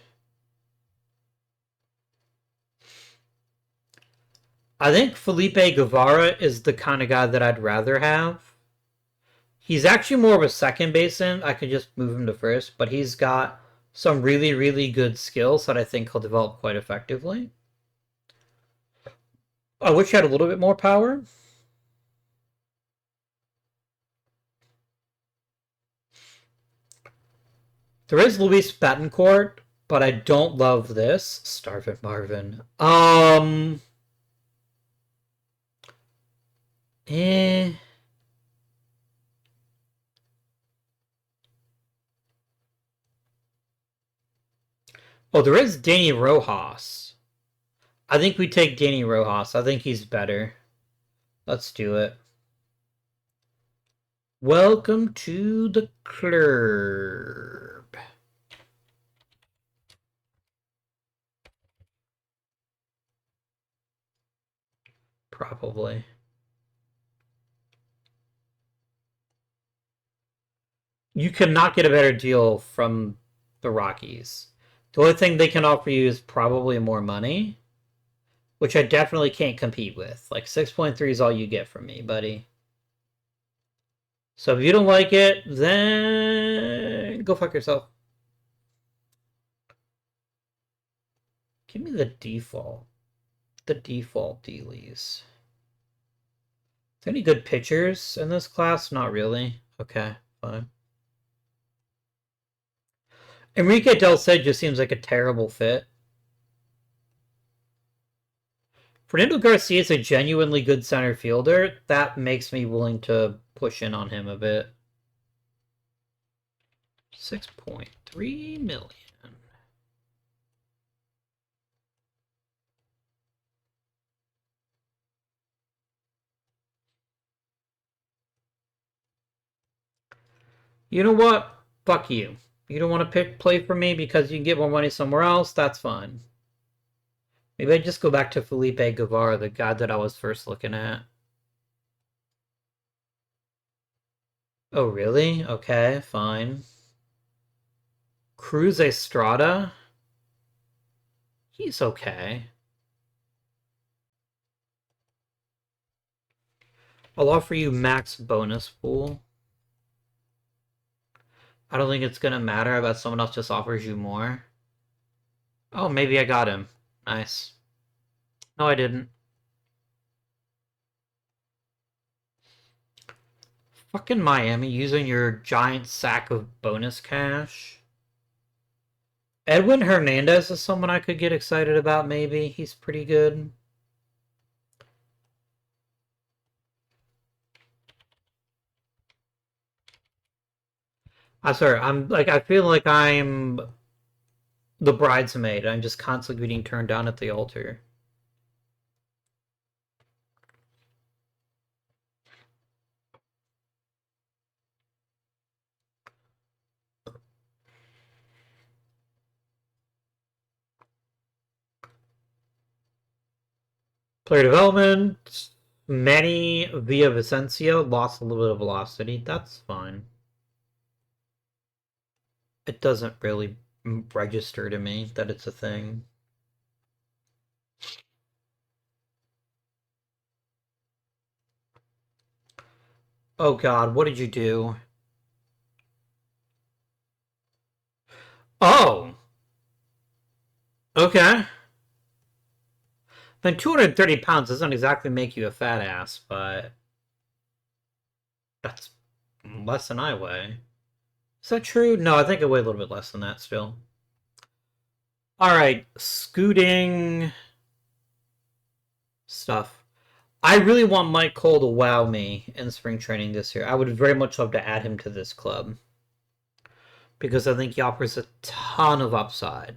I think Felipe Guevara is the kind of guy that I'd rather have. He's actually more of a second baseman. I could just move him to first, but he's got some really, really good skills that I think he'll develop quite effectively. I wish he had a little bit more power. There is Luis Betancourt, but I don't love this. Starvin Marvin. Eh. Oh, there is Danny Rojas. I think we take Danny Rojas. I think he's better. Let's do it. Welcome to the club. Probably. You cannot get a better deal from the Rockies. The only thing they can offer you is probably more money, which I definitely can't compete with. Like 6.3 is all you get from me, buddy. So if you don't like it, then go fuck yourself. Give me the default. The default dealies. Is there any good pitchers in this class? Not really. Okay, fine. Enrique Del Cid just seems like a terrible fit. Fernando Garcia is a genuinely good center fielder. That makes me willing to push in on him a bit. 6.3 million. You know what? Fuck you. You don't want to play for me because you can get more money somewhere else? That's fine. Maybe I just go back to Felipe Guevara, the guy that I was first looking at. Oh, really? Okay, fine. Cruz Estrada? He's okay. I'll offer you max bonus pool. I don't think it's gonna matter. I bet someone else just offers you more. Oh, maybe I got him. Nice. No, I didn't. Fucking Miami using your giant sack of bonus cash. Edwin Hernandez is someone I could get excited about, maybe. He's pretty good. I feel like I'm the bridesmaid. I'm just constantly getting turned down at the altar. Player development. Manny Villavicencio lost a little bit of velocity. That's fine. It doesn't really register to me that it's a thing. Oh god, what did you do? Oh! Okay. Then 230 pounds doesn't exactly make you a fat ass, but that's less than I weigh. Is that true? No, I think I weigh a little bit less than that still. Alright, scooting stuff. I really want Mike Cole to wow me in spring training this year. I would very much love to add him to this club because I think he offers a ton of upside.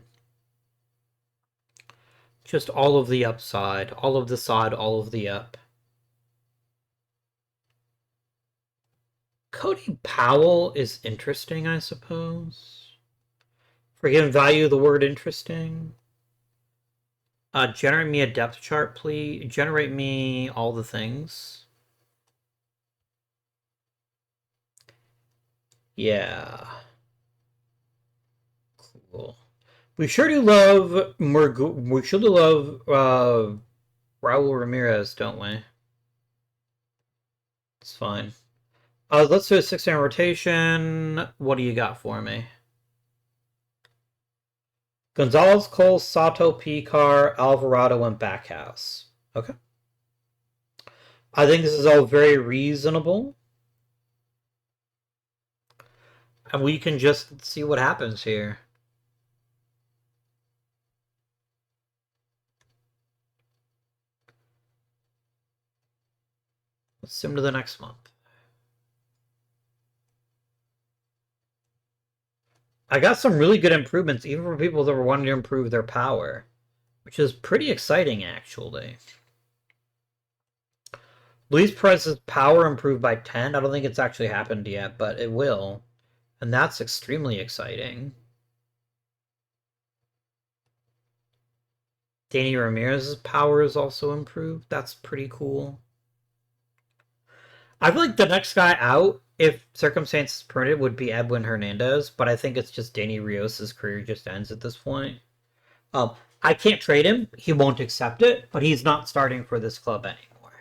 Just all of the upside, all of the side, all of the up. Cody Powell is interesting, I suppose. Forgive value the word interesting. Generate me a depth chart, please. Generate me all the things. Yeah. Cool. We sure do love Raul Ramirez, don't we? It's fine. Let's do a 6-man rotation. What do you got for me? Gonzalez, Cole, Sato, Picar, Alvarado, and Backhouse. Okay. I think this is all very reasonable. And we can just see what happens here. Let's sim to the next month. I got some really good improvements, even for people that were wanting to improve their power, which is pretty exciting, actually. Luis Perez's power improved by 10. I don't think it's actually happened yet, but it will. And that's extremely exciting. Danny Ramirez's power is also improved. That's pretty cool. I feel like the next guy out, if circumstances permitted, would be Edwin Hernandez, but I think it's just Danny Rios' career just ends at this point. I can't trade him. He won't accept it, but he's not starting for this club anymore.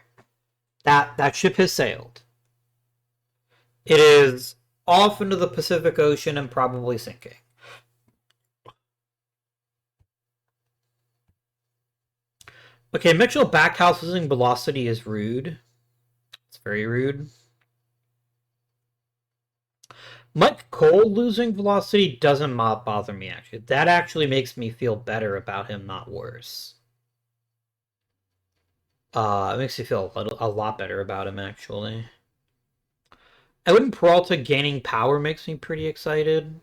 That ship has sailed. It is off into the Pacific Ocean and probably sinking. Okay, Mitchell Backhouse losing velocity is rude. It's very rude. Mike Cole losing velocity doesn't bother me, actually. That actually makes me feel better about him, not worse. It makes me feel a lot better about him, actually. Edwin Peralta gaining power makes me pretty excited.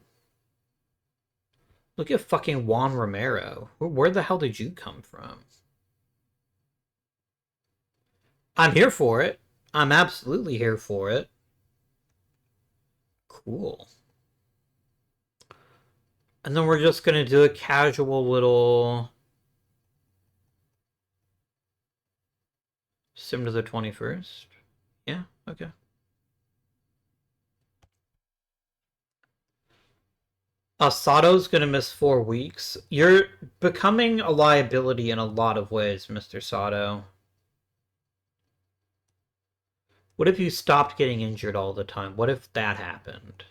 Look at fucking Juan Romero. Where the hell did you come from? I'm here for it. I'm absolutely here for it. Cool. And then we're just going to do a casual little sim to the 21st. Yeah, okay. Sato's going to miss 4 weeks. You're becoming a liability in a lot of ways, Mr. Sato. What if you stopped getting injured all the time? What if that happened?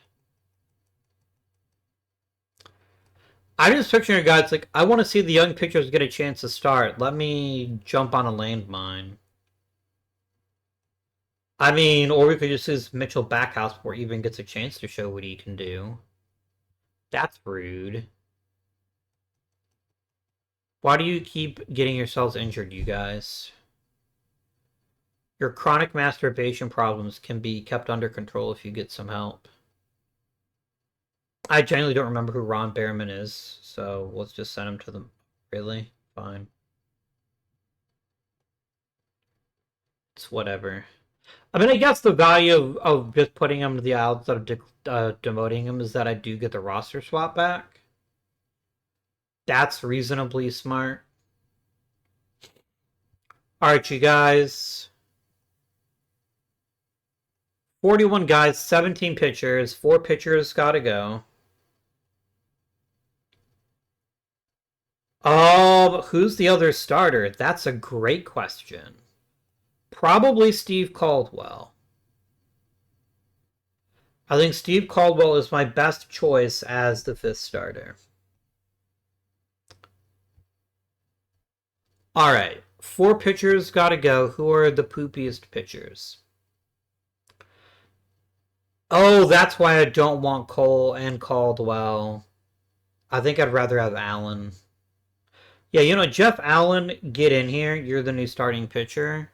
I'm just picturing a guy that's like, I want to see the young pitchers get a chance to start. Let me jump on a landmine. I mean, or we could just use Mitchell Backhouse before he even gets a chance to show what he can do. That's rude. Why do you keep getting yourselves injured, you guys? Your chronic masturbation problems can be kept under control if you get some help. I genuinely don't remember who Ron Behrman is, so let's just send him to them. Really? Fine. It's whatever. I mean, I guess the value of just putting him to the outs of demoting him is that I do get the roster swap back. That's reasonably smart. Alright, you guys. 41 guys, 17 pitchers. 4 pitchers gotta go. Oh, who's the other starter? That's a great question. Probably Steve Caldwell. I think Steve Caldwell is my best choice as the 5th starter. Alright, 4 pitchers gotta go. Who are the poopiest pitchers? Oh, that's why I don't want Cole and Caldwell. I think I'd rather have Allen. Yeah, you know, Jeff Allen, get in here. You're the new starting pitcher.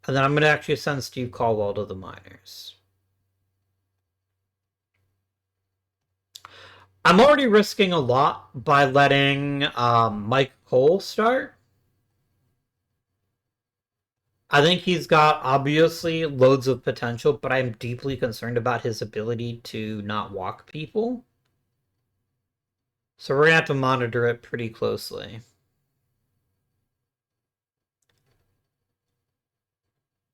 And then I'm going to actually send Steve Caldwell to the minors. I'm already risking a lot by letting Mike Cole start. I think he's got, obviously, loads of potential, but I'm deeply concerned about his ability to not walk people. So we're going to have to monitor it pretty closely.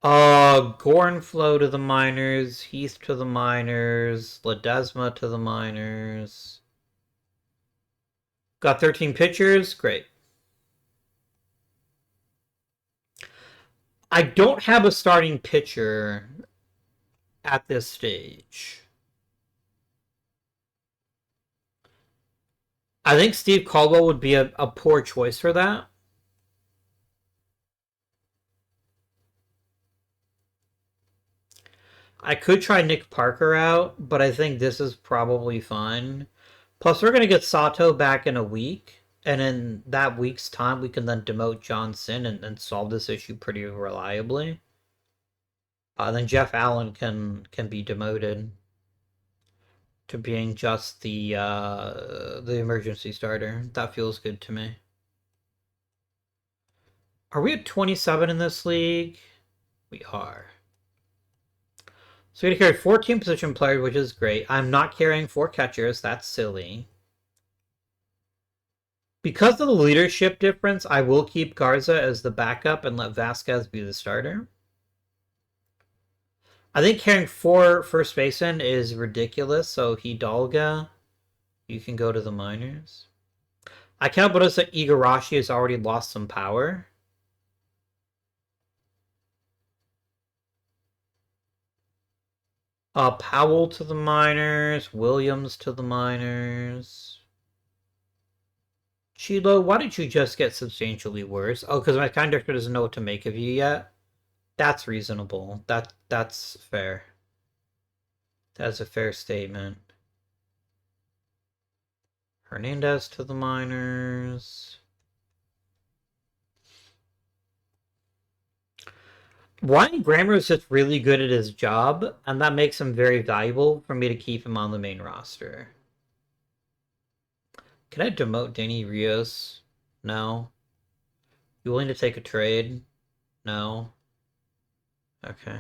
Gorenflow to the minors, Heath to the minors, Ledesma to the minors. Got 13 pitchers? Great. I don't have a starting pitcher at this stage. I think Steve Caldwell would be a poor choice for that. I could try Nick Parker out, but I think this is probably fine. Plus, we're going to get Sato back in a week, and in that week's time, we can then demote Johnson and solve this issue pretty reliably. Then Jeff Allen can be demoted to being just the emergency starter. That feels good to me. Are we at 27 in this league? We are. So we're going to carry 14 position players, which is great. I'm not carrying 4 catchers. That's silly. Because of the leadership difference, I will keep Garza as the backup and let Vasquez be the starter. I think carrying 4 first basemen is ridiculous, so Hidalgo, you can go to the minors. I cannot notice that Igarashi has already lost some power. Powell to the minors. Williams to the minors. Chilo, why did you just get substantially worse? Oh, because my conductor doesn't know what to make of you yet? That's reasonable. That's fair. That's a fair statement. Hernandez to the minors. Ryan Grammer is just really good at his job, and that makes him very valuable for me to keep him on the main roster. Can I demote Danny Rios? No. You willing to take a trade? No. Okay.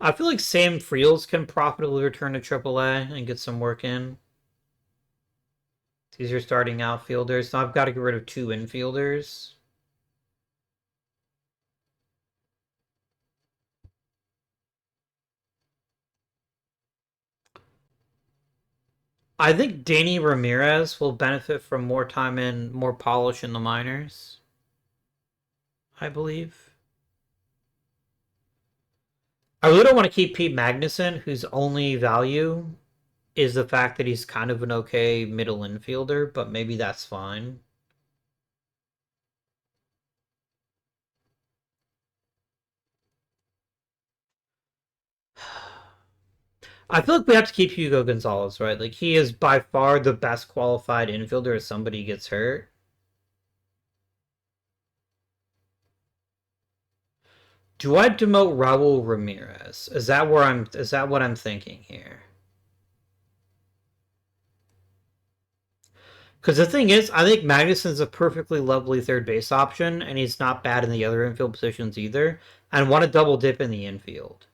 I feel like Sam Friels can profitably return to AAA and get some work in. These are starting outfielders, so I've got to get rid of 2 infielders. I think Danny Ramirez will benefit from more time and more polish in the minors. I believe. I really don't want to keep Pete Magnuson, whose only value is the fact that he's kind of an okay middle infielder, but maybe that's fine. I feel like we have to keep Hugo Gonzalez, right? Like, he is by far the best qualified infielder if somebody gets hurt. Do I demote Raul Ramirez? Is that what I'm thinking here? Because the thing is, I think Magnuson's a perfectly lovely third base option, and he's not bad in the other infield positions either. And want to double dip in the infield.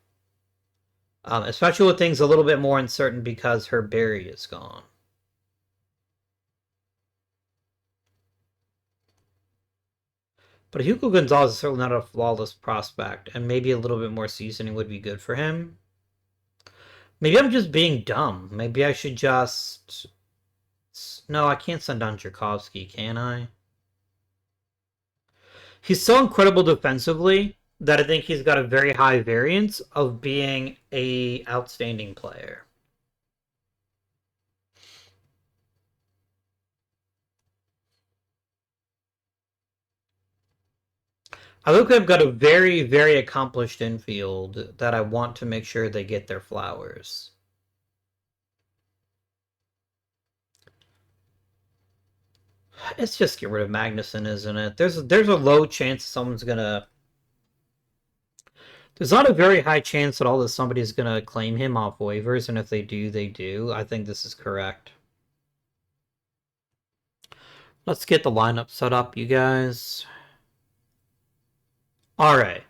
Especially with things a little bit more uncertain because her Berry is gone. But Hugo Gonzalez is certainly not a flawless prospect, and maybe a little bit more seasoning would be good for him. Maybe I'm just being dumb. Maybe I should just... No, I can't send on Tchaikovsky, can I? He's so incredible defensively that I think he's got a very high variance of being a outstanding player. I look I've got a very, very accomplished infield that I want to make sure they get their flowers. It's just get rid of Magnuson, isn't it? There's a low chance someone's gonna... There's not a very high chance that all this somebody's gonna claim him off waivers, and if they do, they do. I think this is correct. Let's get the lineup set up, you guys. Alright.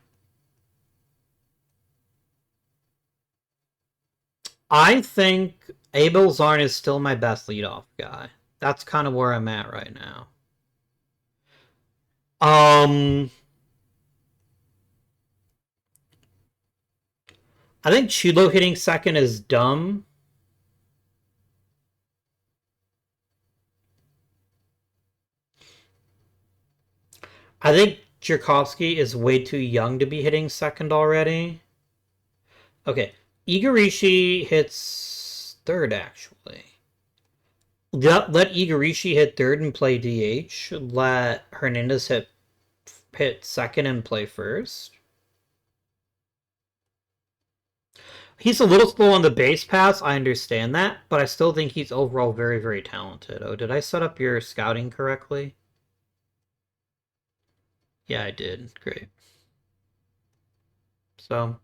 I think Abel Zarn is still my best leadoff guy. That's kind of where I'm at right now. I think Chilo hitting second is dumb. I think Tchaikovsky is way too young to be hitting second already. Okay, Igarashi hits third, actually. Let Igarashi hit third and play DH. Let Hernandez hit second and play first. He's a little slow on the base pass, I understand that, but I still think he's overall very, very talented. Oh, did I set up your scouting correctly? Yeah, I did. Great. So,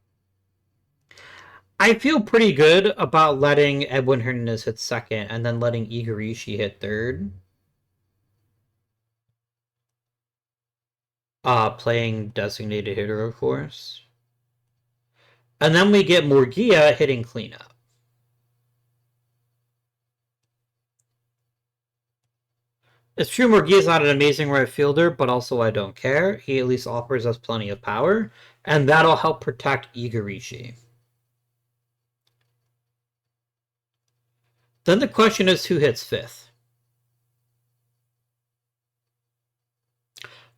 I feel pretty good about letting Edwin Hernandez hit second and then letting Igarashi hit third. Playing designated hitter, of course. And then we get Murguia hitting cleanup. It's true Murguia's not an amazing right fielder, but also I don't care. He at least offers us plenty of power, and that'll help protect Igarashi. Then the question is who hits fifth.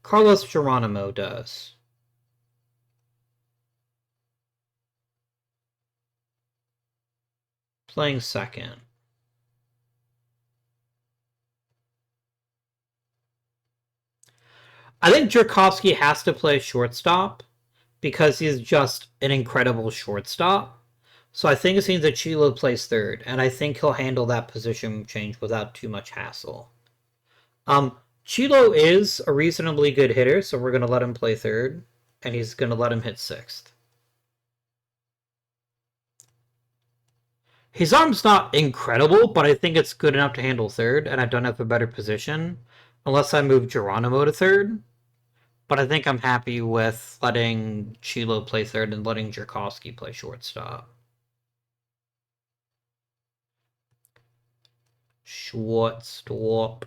Carlos Geronimo does. Playing second. I think Jerkovsky has to play shortstop because he's just an incredible shortstop. So I think it means that Chilo plays third, and I think he'll handle that position change without too much hassle. Chilo is a reasonably good hitter, so we're going to let him play third, and he's going to let him hit sixth. His arm's not incredible, but I think it's good enough to handle third, and I don't have a better position, unless I move Geronimo to third. But I think I'm happy with letting Chilo play third and letting Jerkovsky play shortstop. Shortstop.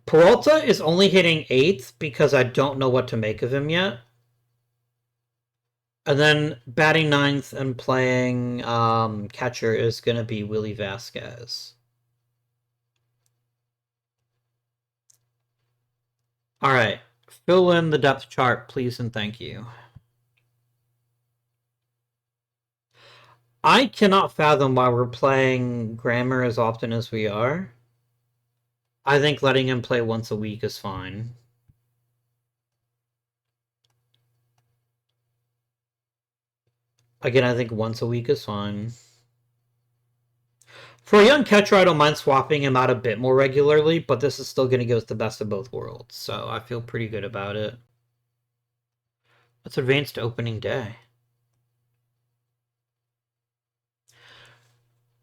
Peralta is only hitting 8th because I don't know what to make of him yet. And then batting 9th and playing catcher is going to be Willie Vasquez. All right. Fill in the depth chart, please and thank you. I cannot fathom why we're playing Grammer as often as we are. I think letting him play once a week is fine. Again, I think once a week is fine. For a young catcher, I don't mind swapping him out a bit more regularly, but this is still going to give us the best of both worlds, so I feel pretty good about it. Let's advance to opening day.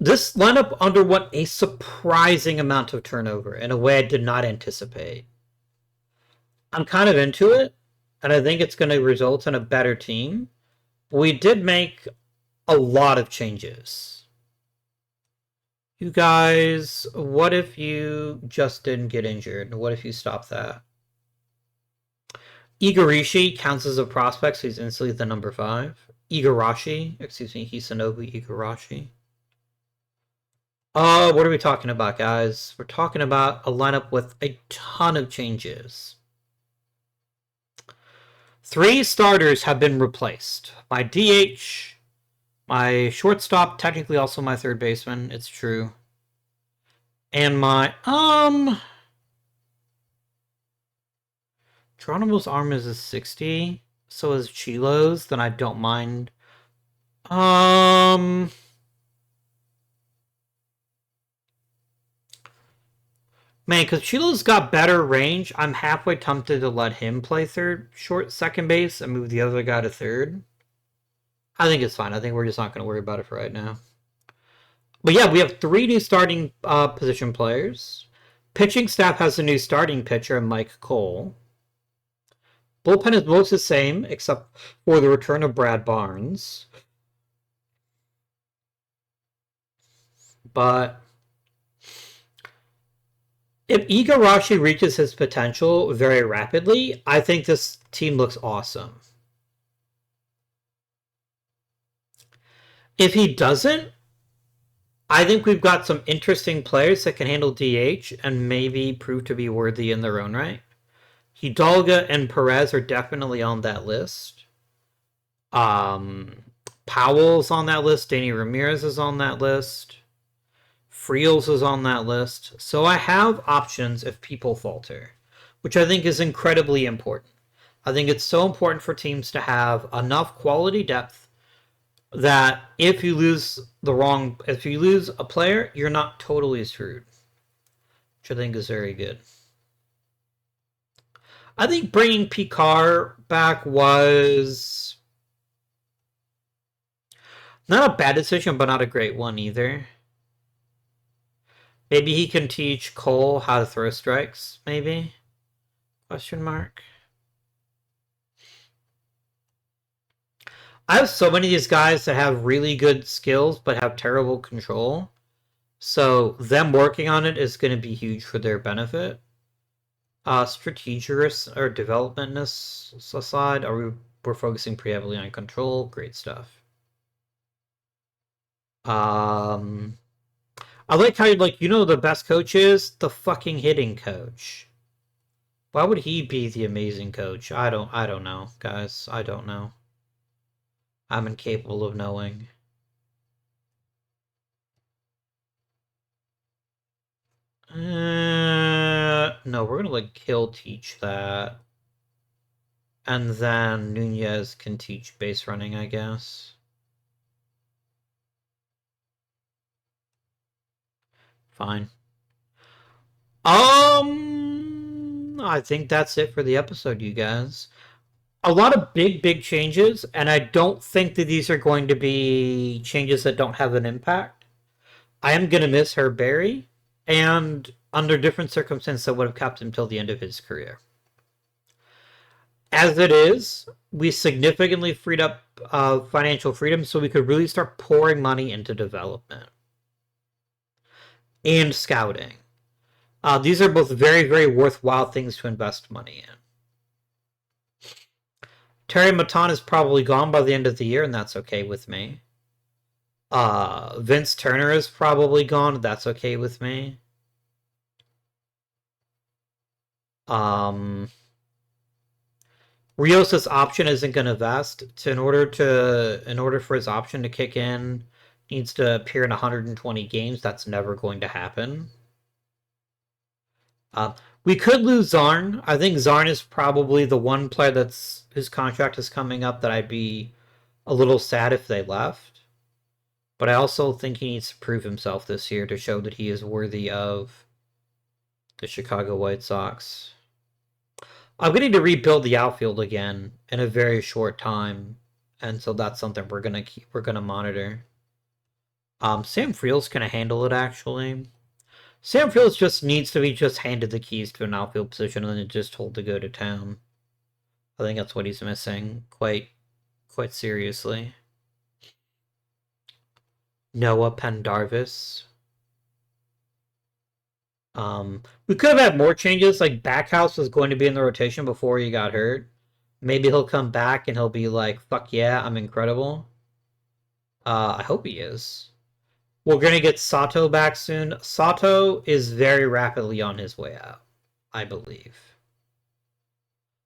This lineup underwent a surprising amount of turnover in a way I did not anticipate. I'm kind of into it, and I think it's going to result in a better team. We did make a lot of changes. You guys, what if you just didn't get injured? What if you stopped that? Igarashi counts as a prospect, so he's instantly the number 5. Igarashi, excuse me, Hisanobu Igarashi. What are we talking about, guys? We're talking about a lineup with a ton of changes. 3 starters have been replaced. My DH, my shortstop, technically also my third baseman, it's true. And my, Geronimo's arm is a 60, so is Chilo's, then I don't mind. Man, because Chilo's got better range, I'm halfway tempted to let him play second base and move the other guy to third. I think it's fine. I think we're just not going to worry about it for right now. But yeah, we have 3 new starting position players. Pitching staff has a new starting pitcher, Mike Cole. Bullpen is most the same, except for the return of Brad Barnes. But if Igarashi reaches his potential very rapidly, I think this team looks awesome. If he doesn't, I think we've got some interesting players that can handle DH and maybe prove to be worthy in their own right. Hidalgo and Perez are definitely on that list. Powell's on that list. Danny Ramirez is on that list. Friels is on that list. So I have options if people falter, which I think is incredibly important. I think it's so important for teams to have enough quality depth that if you lose a player, you're not totally screwed, which I think is very good. I think bringing Picard back was not a bad decision, but not a great one either. Maybe he can teach Cole how to throw strikes, maybe? Question mark. I have so many of these guys that have really good skills but have terrible control. So them working on it is going to be huge for their benefit. Strategist or developmentness aside, we're focusing pretty heavily on control. Great stuff. I like how you're like, the best coach is the fucking hitting coach. Why would he be the amazing coach? I don't know, guys. I don't know. I'm incapable of knowing. No, we're gonna like kill teach that. And then Nunez can teach base running, I guess. Fine. I think that's it for the episode, you guys. A lot of big changes, and I don't think that these are going to be changes that don't have an impact. I am going to miss Herb Berry, and under different circumstances, I would have kept him till the end of his career. As it is, we significantly freed up financial freedom so we could really start pouring money into development and scouting. These are both very worthwhile things to invest money in. Terry Matan is probably gone by the end of the year, and that's okay with me. Vince Turner is probably gone. That's okay with me. Rios' option isn't going to vest. In order for his option to kick in, needs to appear in 120 games. That's never going to happen. We could lose Zarn. I think Zarn is probably the one player whose contract is coming up that I'd be a little sad if they left. But I also think he needs to prove himself this year to show that he is worthy of the Chicago White Sox. I'm going to rebuild the outfield again in a very short time, and so that's something we're gonna monitor. Sam Friel's gonna handle it actually. Sam Friel just needs to be just handed the keys to an outfield position and then just told to go to town. I think that's what he's missing quite seriously. Noah Pendarvis. We could have had more changes, like Backhouse was going to be in the rotation before he got hurt. Maybe he'll come back and he'll be like, fuck yeah, I'm incredible. I hope he is. We're going to get Sato back soon. Sato is very rapidly on his way out, I believe.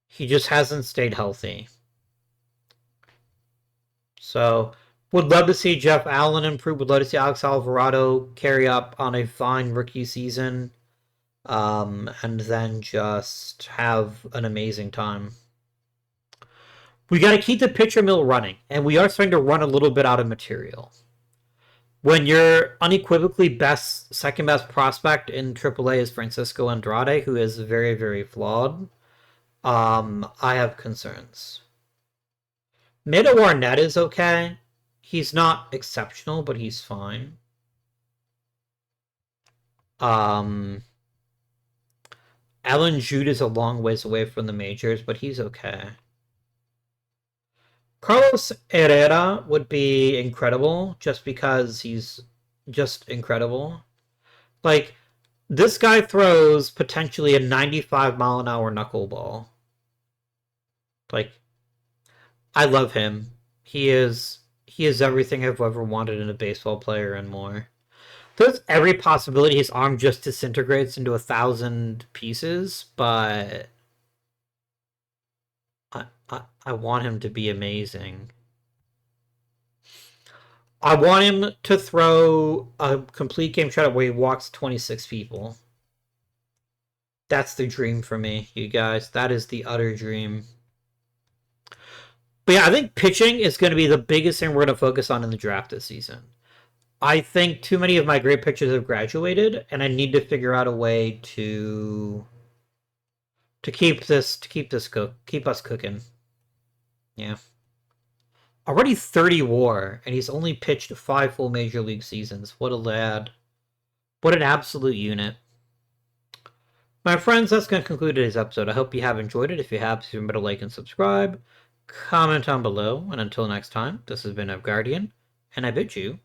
He just hasn't stayed healthy. So, would love to see Jeff Allen improve. Would love to see Alex Alvarado carry up on a fine rookie season. And then just have an amazing time. We got to keep the pitcher mill running, and we are starting to run a little bit out of material. When your unequivocally second best prospect in AAA is Francisco Andrade, who is very flawed, I have concerns. Mito Arnett is okay. He's not exceptional, but he's fine. Alan Jude is a long ways away from the majors, but he's okay. Carlos Herrera would be incredible just because he's just incredible. Like, this guy throws potentially a 95-mile-an-hour knuckleball. Like, I love him. He is everything I've ever wanted in a baseball player and more. There's every possibility his arm just disintegrates into 1,000 pieces, but I want him to be amazing. I want him to throw a complete game shutout where he walks 26 people. That's the dream for me, you guys. That is the utter dream. But yeah, I think pitching is going to be the biggest thing we're going to focus on in the draft this season. I think too many of my great pitchers have graduated, and I need to figure out a way to keep us cooking. Yeah. Already 30 WAR, and he's only pitched 5 full major league seasons. What a lad. What an absolute unit. My friends, that's going to conclude today's episode. I hope you have enjoyed it. If you have, please remember to like and subscribe. Comment down below. And until next time, this has been Guardian, and I bid you